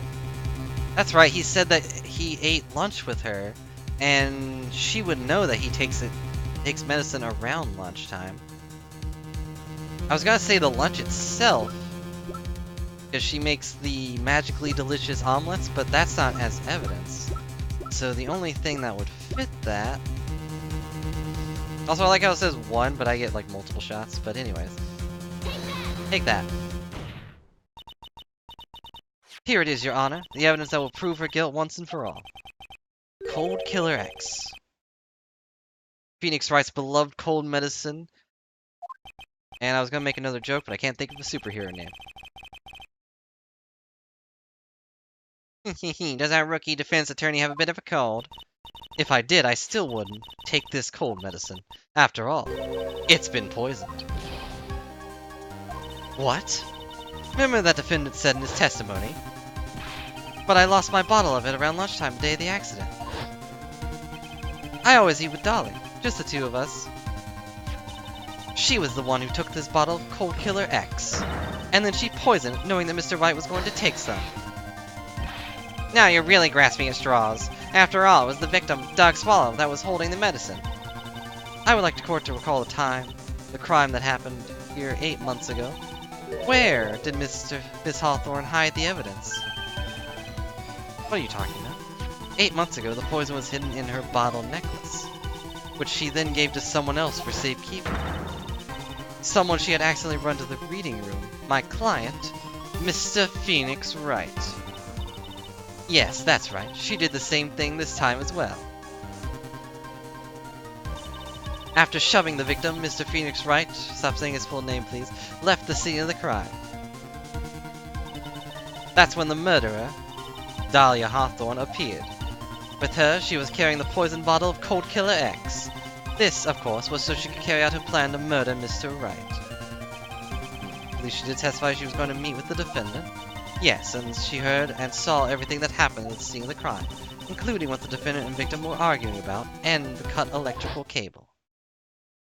That's right, he said that he ate lunch with her, and she would know that he takes medicine around lunchtime. I was gonna say the lunch itself, because she makes the magically delicious omelets, but that's not as evidence. So the only thing that would fit that... Also, I like how it says one, but I get like multiple shots, but anyways. Take that. Here it is, Your Honor, the evidence that will prove her guilt once and for all. Cold Killer X. Phoenix Wright's beloved cold medicine. And I was gonna make another joke, but I can't think of a superhero name. Does our rookie defense attorney have a bit of a cold? If I did, I still wouldn't take this cold medicine. After all, it's been poisoned. What? Remember that defendant said in his testimony? But I lost my bottle of it around lunchtime the day of the accident. I always eat with Dolly, just the two of us. She was the one who took this bottle of Cold Killer X, and then she poisoned it knowing that Mr. Wright was going to take some. Now you're really grasping at straws. After all, it was the victim, Doug Swallow, that was holding the medicine. I would like the court to recall the crime that happened here 8 months ago. Where did Miss Hawthorne hide the evidence? What are you talking about? 8 months ago, the poison was hidden in her bottle necklace, which she then gave to someone else for safekeeping. Someone she had accidentally run to the reading room. My client, Mr. Phoenix Wright. Yes, that's right. She did the same thing this time as well. After shoving the victim, Mr. Phoenix Wright, stop saying his full name please, left the scene of the crime. That's when the murderer, Dahlia Hawthorne, appeared. With her, she was carrying the poison bottle of Cold Killer X. This, of course, was so she could carry out her plan to murder Mr. Wright. At least she did testify she was going to meet with the defendant. Yes, and she heard and saw everything that happened at the scene of the crime, including what the defendant and victim were arguing about, and the cut electrical cable.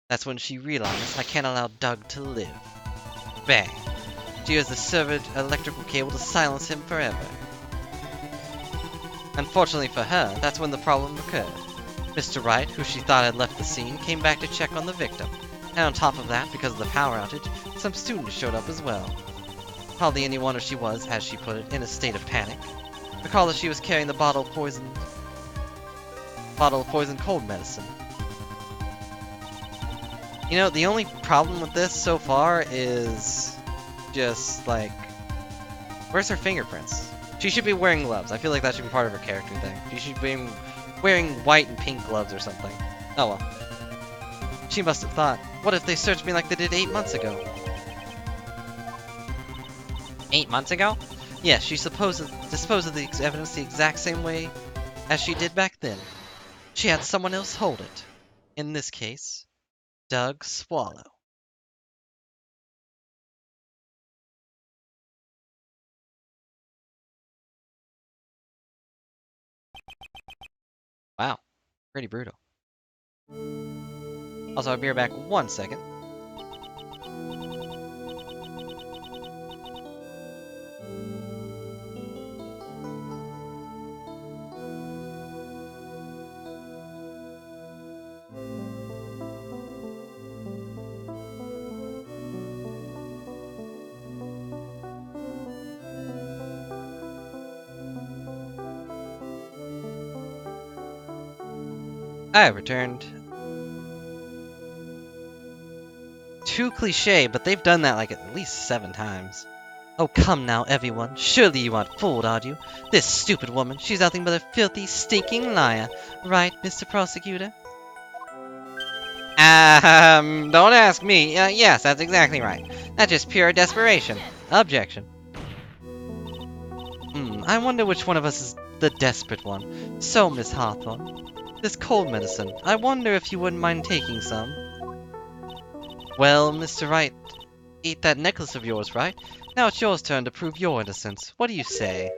That's when she realized, I can't allow Doug to live. Bang. She used the severed electrical cable to silence him forever. Unfortunately for her, that's when the problem occurred. Mr. Wright, who she thought had left the scene, came back to check on the victim. And on top of that, because of the power outage, some students showed up as well. Hardly any wonder she was, as she put it, in a state of panic. Recall that she was carrying the bottle of poisoned cold medicine. You know, the only problem with this so far is just like, where's her fingerprints? She should be wearing gloves. I feel like that should be part of her character thing. She should be wearing white and pink gloves or something. Oh well. She must have thought, what if they searched me like they did 8 months ago? 8 months ago? Yes, she disposed of the evidence the exact same way as she did back then. She had someone else hold it. In this case, Doug Swallow. Wow, pretty brutal. Also, I'll be right back 1 second. I have returned. Too cliche, but they've done that like at least 7 times. Oh, come now, everyone. Surely you aren't fooled, are you? This stupid woman, she's nothing but a filthy, stinking liar. Right, Mr. Prosecutor? Don't ask me. Yes, that's exactly right. That's just pure desperation. Objection. I wonder which one of us is the desperate one. So, Miss Hawthorne, this cold medicine, I wonder if you wouldn't mind taking some? Well, Mr. Wright, ate that necklace of yours, right? Now it's yours turn to prove your innocence. What do you say?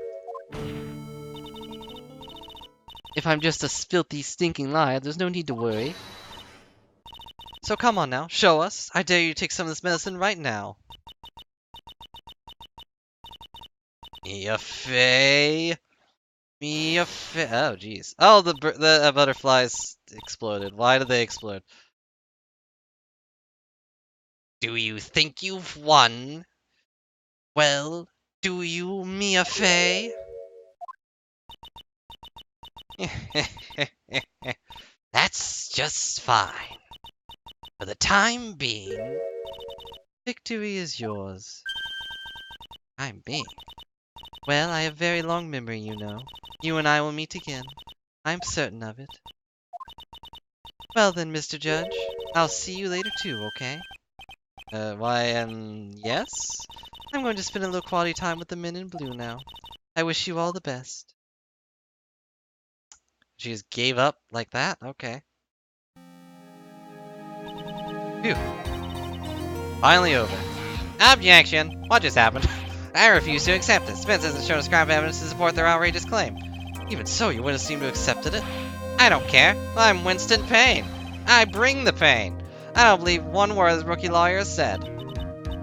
If I'm just a filthy, stinking liar, there's no need to worry. So come on now, show us. I dare you to take some of this medicine right now. Mia Fey. Mia Fey. Oh, jeez. Oh, the butterflies exploded. Why did they explode? Do you think you've won? Well, do you, Mia Fey? That's just fine. For the time being, victory is yours. Time being. Well, I have very long memory, you know. You and I will meet again. I'm certain of it. Well then, Mr. Judge, I'll see you later too, okay? Yes? I'm going to spend a little quality time with the men in blue now. I wish you all the best. She just gave up like that? Okay. Phew. Finally over. Objection! What just happened? I refuse to accept it. Spence hasn't shown us crime evidence to support their outrageous claim. Even so, you wouldn't seem to have accepted it. I don't care. I'm Winston Payne. I bring the pain. I don't believe one word the rookie lawyer has said.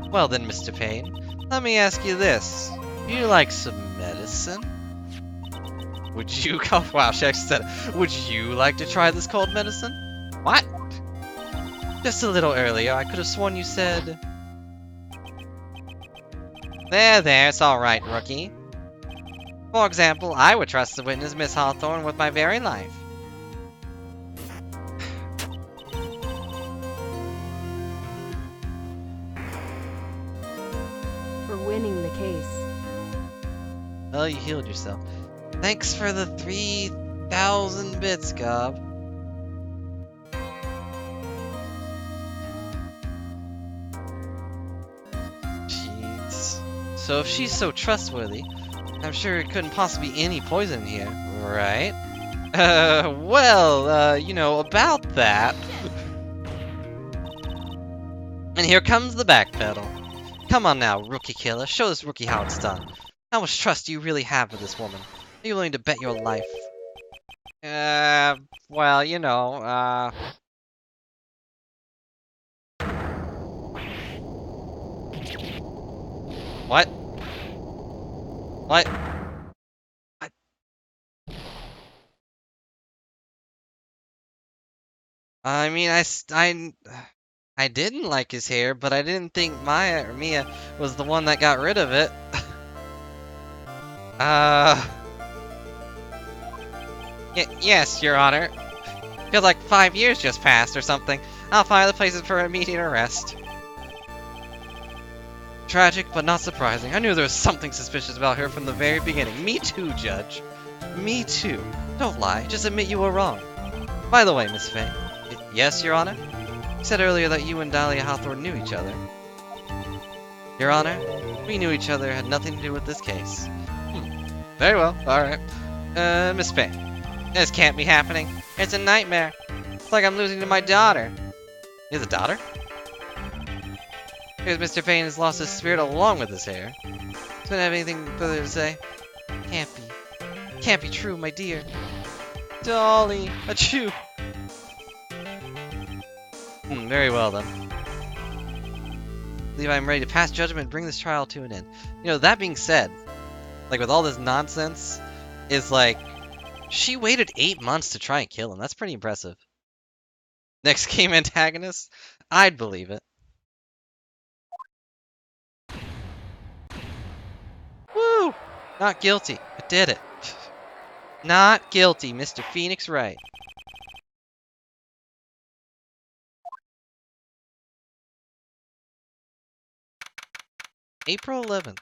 Well then, Mr. Payne, let me ask you this. Would you like some medicine? Would you... Oh, wow, she actually said, would you like to try this cold medicine? What? Just a little earlier, I could have sworn you said... There, it's alright, rookie. For example, I would trust the witness, Miss Hawthorne, with my very life. For winning the case. Oh, you healed yourself. Thanks for the 3,000 bits, Gob. Jeez. So if she's so trustworthy, I'm sure it couldn't possibly be any poison in here, right? You know, about that. And here comes the backpedal. Come on now, rookie killer. Show this rookie how it's done. How much trust do you really have for this woman? Are you willing to bet your life? Well, you know, What? What? What? I mean, I didn't like his hair, but I didn't think Mia was the one that got rid of it. Yes, Your Honor. Feels like 5 years just passed or something. I'll file the places for immediate arrest. Tragic, but not surprising. I knew there was something suspicious about her from the very beginning. Me too, Judge. Me too. Don't lie. Just admit you were wrong. By the way, Miss Fay. Yes, Your Honor? You said earlier that you and Dahlia Hawthorne knew each other. Your Honor, we knew each other, had nothing to do with this case. Very well, alright. Miss Fay. This can't be happening. It's a nightmare. It's like I'm losing to my daughter. He has a daughter? Because Mr. Payne has lost his spirit along with his hair. Doesn't have anything further to say. Can't be. Can't be true, my dear. Dolly, achoo. Very well then. I believe I'm ready to pass judgment and bring this trial to an end. You know, that being said, like with all this nonsense, is like, she waited 8 months to try and kill him. That's pretty impressive. Next game antagonist? I'd believe it. Woo! Not guilty. I did it. Not guilty, Mr. Phoenix Wright. April 11th.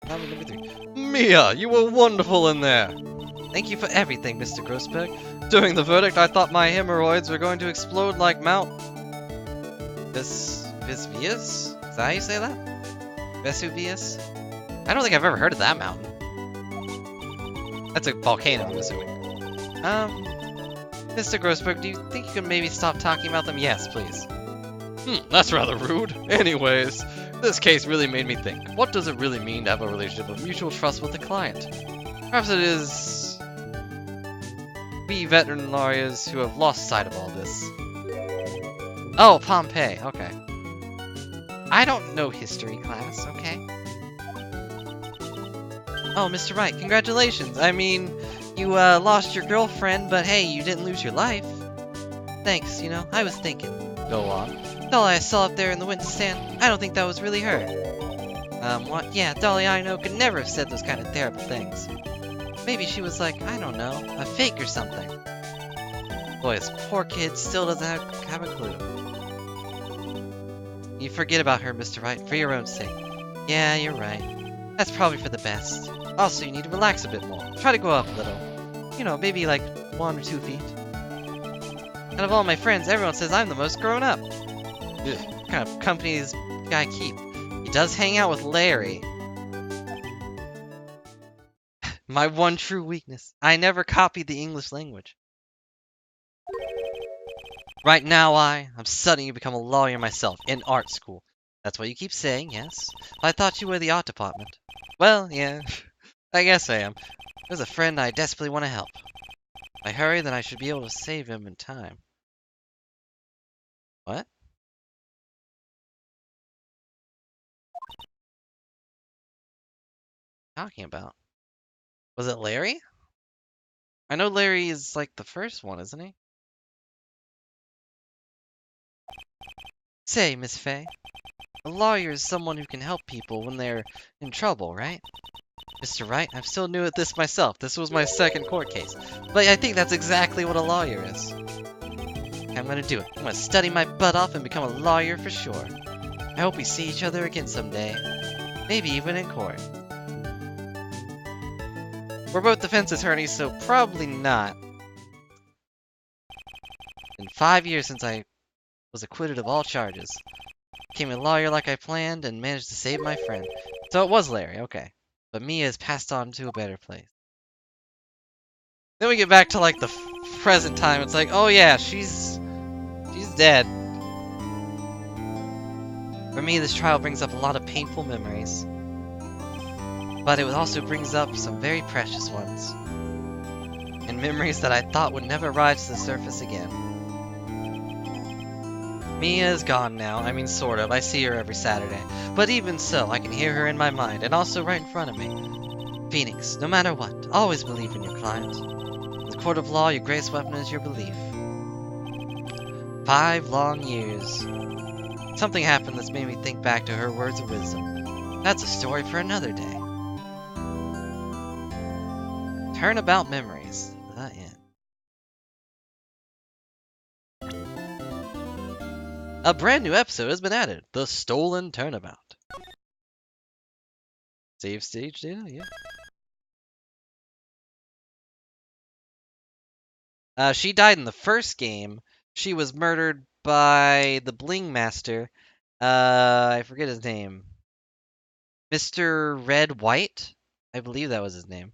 Number 3. Mia, you were wonderful in there! Thank you for everything, Mr. Grossberg. During the verdict, I thought my hemorrhoids were going to explode like Mount... Vesuvius? Is that how you say that? Vesuvius? I don't think I've ever heard of that mountain. That's a volcano, I'm assuming. Mr. Grossberg, do you think you can maybe stop talking about them? Yes, please. That's rather rude. Anyways, this case really made me think. What does it really mean to have a relationship of mutual trust with a client? Perhaps it is... we veteran lawyers who have lost sight of all this. Oh, Pompeii, okay. I don't know history class, okay? Oh, Mr. Wright, congratulations! I mean, you lost your girlfriend, but hey, you didn't lose your life. Thanks, you know, I was thinking. Go on. Dolly I saw up there in the witness stand, I don't think that was really her. What? Yeah, Dolly I know could never have said those kind of terrible things. Maybe she was like, I don't know, a fake or something. Boy, this poor kid still doesn't have a clue. You forget about her, Mr. Wright, for your own sake. Yeah, you're right. That's probably for the best. Also, you need to relax a bit more. Try to go up a little. You know, maybe like 1 or 2 feet. Out of all my friends, everyone says I'm the most grown up. Ugh, what kind of company does this guy keep? He does hang out with Larry. My one true weakness. I never copied the English language. Right now I'm studying to become a lawyer myself, in art school. That's what you keep saying, yes? I thought you were the art department. Well, yeah, I guess I am. There's a friend I desperately want to help. If I hurry, then I should be able to save him in time. What? Talking about? Was it Larry? I know Larry is like the first one, isn't he? Say, Miss Fay, a lawyer is someone who can help people when they're in trouble, right? Mr. Wright, I'm still new at this myself. This was my second court case. But I think that's exactly what a lawyer is. I'm gonna do it. I'm gonna study my butt off and become a lawyer for sure. I hope we see each other again someday. Maybe even in court. We're both defense attorneys, so probably not. Been 5 years since I was acquitted of all charges. Became a lawyer like I planned and managed to save my friend. So it was Larry, okay. But Mia has passed on to a better place. Then we get back to like the present time. It's like, oh yeah, she's dead. For me, this trial brings up a lot of painful memories. But it also brings up some very precious ones. And memories that I thought would never rise to the surface again. Mia is gone now. I mean, sort of. I see her every Saturday. But even so, I can hear her in my mind, and also right in front of me. Phoenix, no matter what, always believe in your client. In the court of law, your greatest weapon is your belief. 5 long years. Something happened that's made me think back to her words of wisdom. That's a story for another day. Turnabout Memories. The end. A brand new episode has been added. The Stolen Turnabout. Save stage data? Yeah. She died in the first game. She was murdered by the Bling Master. I forget his name. Mr. Red White? I believe that was his name.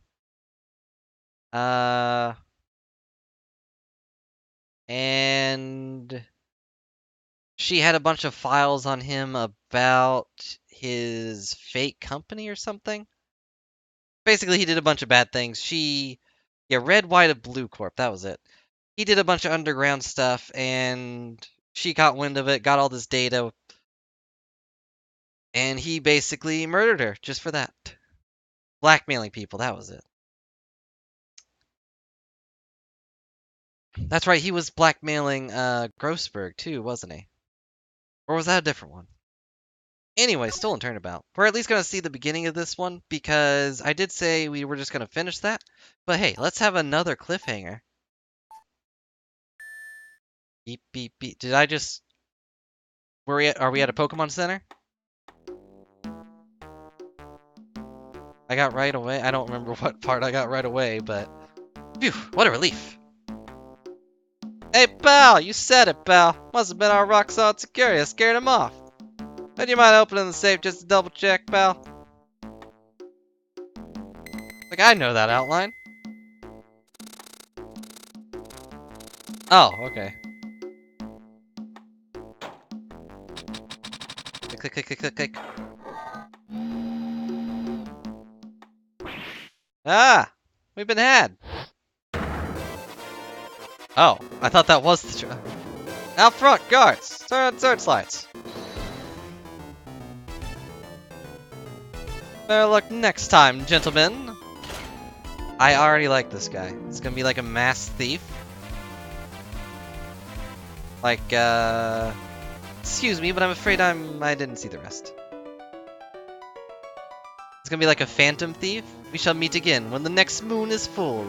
And she had a bunch of files on him about his fake company or something. Basically, he did a bunch of bad things. Yeah, Red, White, and Blue Corp, that was it. He did a bunch of underground stuff, and she got wind of it, got all this data, and he basically murdered her just for that. Blackmailing people, that was it. That's right, he was blackmailing Grossberg too, wasn't he? Or was that a different one? Anyway, Stolen Turnabout. We're at least going to see the beginning of this one, because I did say we were just going to finish that. But hey, let's have another cliffhanger. Beep, beep, beep. Did I just... Are we at a Pokemon Center? I got right away. I don't remember what part I got right away, but... Phew, what a relief. Hey, pal! You said it, pal. Must have been our rock-solid security that scared him off. Would you mind opening the safe just to double-check, pal? Like, I know that outline. Oh, okay. Click, click, click, click, click. Ah! We've been had! Oh, I thought that was the out front, guards! Turn on searchlights! Better luck next time, gentlemen! I already like this guy. It's gonna be like a mass thief. Like, excuse me, but I'm afraid I didn't see the rest. It's gonna be like a phantom thief. We shall meet again when the next moon is full.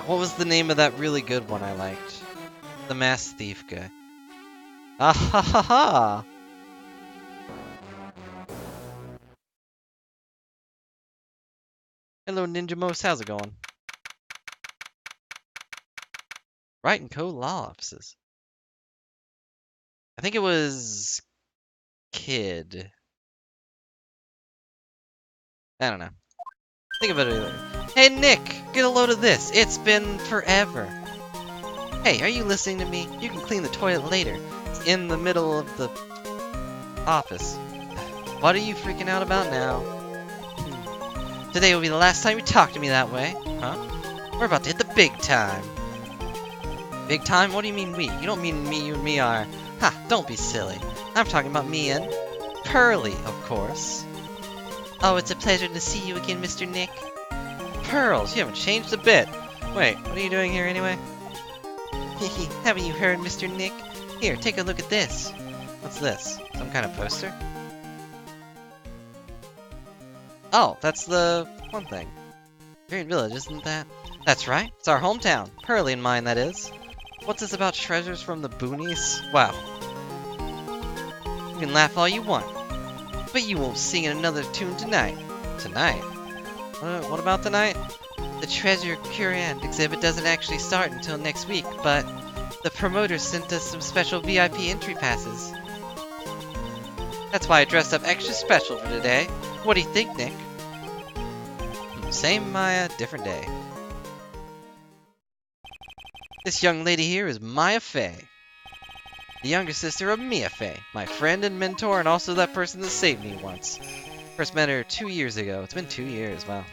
What was the name of that really good one I liked? The mass thief guy. Ah ha ha ha! Hello, Ninja Most. How's it going? Wright and Co. Law Offices. I think it was... Kid. I don't know. Think about it later. Hey, Nick! Get a load of this. It's been forever. Hey, are you listening to me? You can clean the toilet later. It's in the middle of the... office. What are you freaking out about now? Today will be the last time you talk to me that way. Huh? We're about to hit the big time. Big time? What do you mean we? You don't mean me, you and me are... Ha! Don't be silly. I'm talking about me and... Pearly, of course. Oh, it's a pleasure to see you again, Mr. Nick. Pearls, you haven't changed a bit. Wait, what are you doing here anyway? Hehe, haven't you heard, Mr. Nick? Here, take a look at this. What's this? Some kind of poster? Oh, that's the one thing. Green Village, isn't that? That's right. It's our hometown. Pearly and mine, that is. What's this about treasures from the boonies? Wow. You can laugh all you want, but you won't sing in another tune tonight. Tonight? What about tonight? The Treasure Curiant exhibit doesn't actually start until next week, but the promoter sent us some special VIP entry passes. That's why I dressed up extra special for today. What do you think, Nick? Same Maya, different day. This young lady here is Maya Fey, the younger sister of Mia Fey, my friend and mentor, and also that person that saved me once. First met her 2 years ago. It's been 2 years, wow.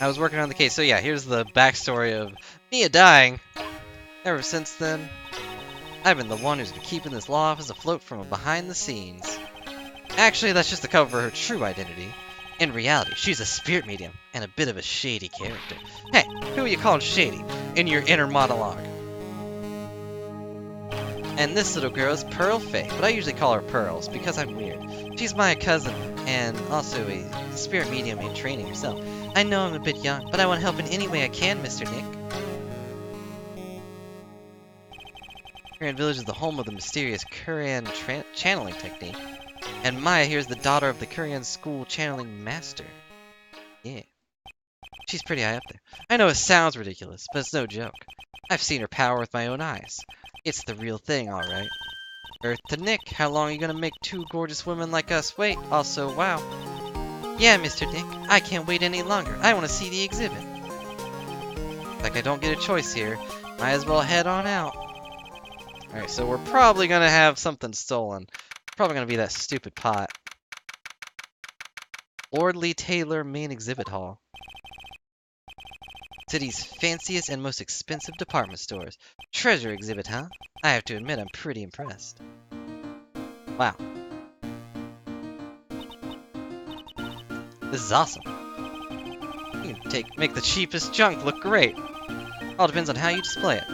I was working on the case, so yeah, here's the backstory of Mia dying. Ever since then, I've been the one who's been keeping this law office afloat from behind the scenes. Actually, that's just to cover her true identity. In reality, she's a spirit medium and a bit of a shady character. Hey, who are you calling shady in your inner monologue? And this little girl is Pearl Fey, but I usually call her Pearls because I'm weird. She's my cousin and also a spirit medium in training herself. I know I'm a bit young, but I want to help in any way I can, Mr. Nick. Kurian Village is the home of the mysterious Kurian channeling technique. And Maya here is the daughter of the Kurian school channeling master. Yeah. She's pretty high up there. I know it sounds ridiculous, but it's no joke. I've seen her power with my own eyes. It's the real thing, alright. Earth to Nick, how long are you gonna make two gorgeous women like us wait? Also, wow. Yeah, Mr. Nick, I can't wait any longer. I want to see the exhibit. Like I don't get a choice here. Might as well head on out. Alright, so we're probably gonna have something stolen. Probably gonna be that stupid pot. Lordly Taylor Main Exhibit Hall. City's fanciest and most expensive department stores. Treasure exhibit, huh? I have to admit I'm pretty impressed. Wow. This is awesome. You can make the cheapest junk look great. All depends on how you display it.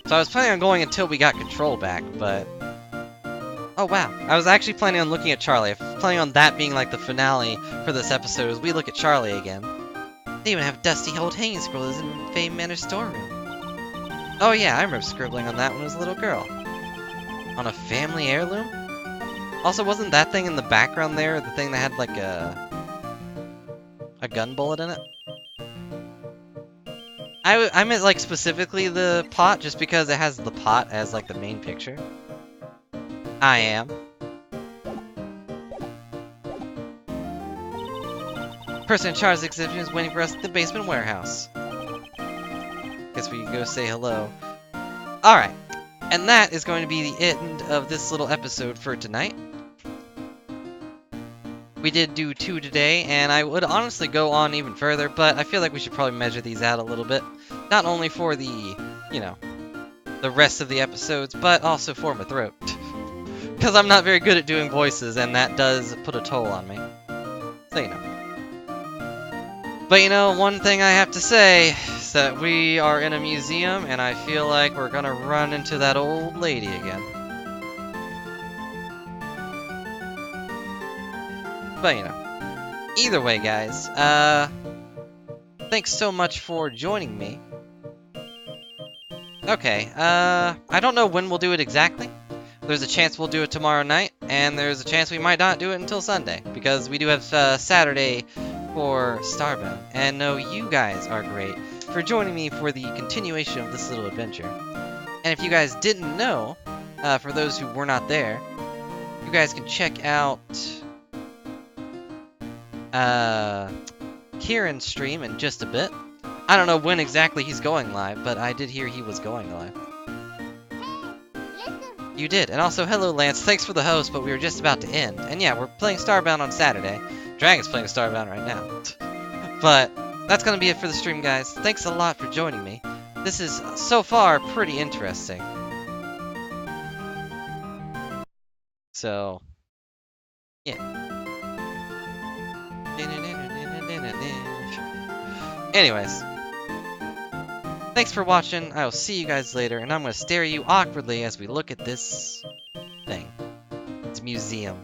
So I was planning on going until we got control back, but... Oh wow, I was actually planning on looking at Charlie. I was planning on that being like the finale for this episode as we look at Charlie again. They even have dusty old hanging scrolls in Fame Manor storeroom. Oh yeah, I remember scribbling on that when I was a little girl. On a family heirloom? Also, wasn't that thing in the background there the thing that had like a gun bullet in it? I meant like specifically the pot just because it has the pot as like the main picture. I am. Person in charge of the exhibition is waiting for us at the basement warehouse. Guess we can go say hello. Alright. And that is going to be the end of this little episode for tonight. We did do 2 today, and I would honestly go on even further, but I feel like we should probably measure these out a little bit. Not only for the, you know, the rest of the episodes, but also for my throat. Because I'm not very good at doing voices, and that does put a toll on me. So, you know. But, you know, one thing I have to say is that we are in a museum, and I feel like we're gonna run into that old lady again. But, you know. Either way, guys, thanks so much for joining me. Okay, I don't know when we'll do it exactly. There's a chance we'll do it tomorrow night, and there's a chance we might not do it until Sunday, because we do have Saturday for Starbound. And no, you guys are great for joining me for the continuation of this little adventure. And if you guys didn't know, for those who were not there, you guys can check out Kieran's stream in just a bit. I don't know when exactly he's going live, but I did hear he was going live. You did. And also, hello, Lance. Thanks for the host, but we were just about to end. And yeah, we're playing Starbound on Saturday. Dragon's playing Starbound right now. But that's going to be it for the stream, guys. Thanks a lot for joining me. This is, so far, pretty interesting. So, yeah. Anyways. Thanks for watching, I will see you guys later, and I'm going to stare at you awkwardly as we look at this thing. It's a museum.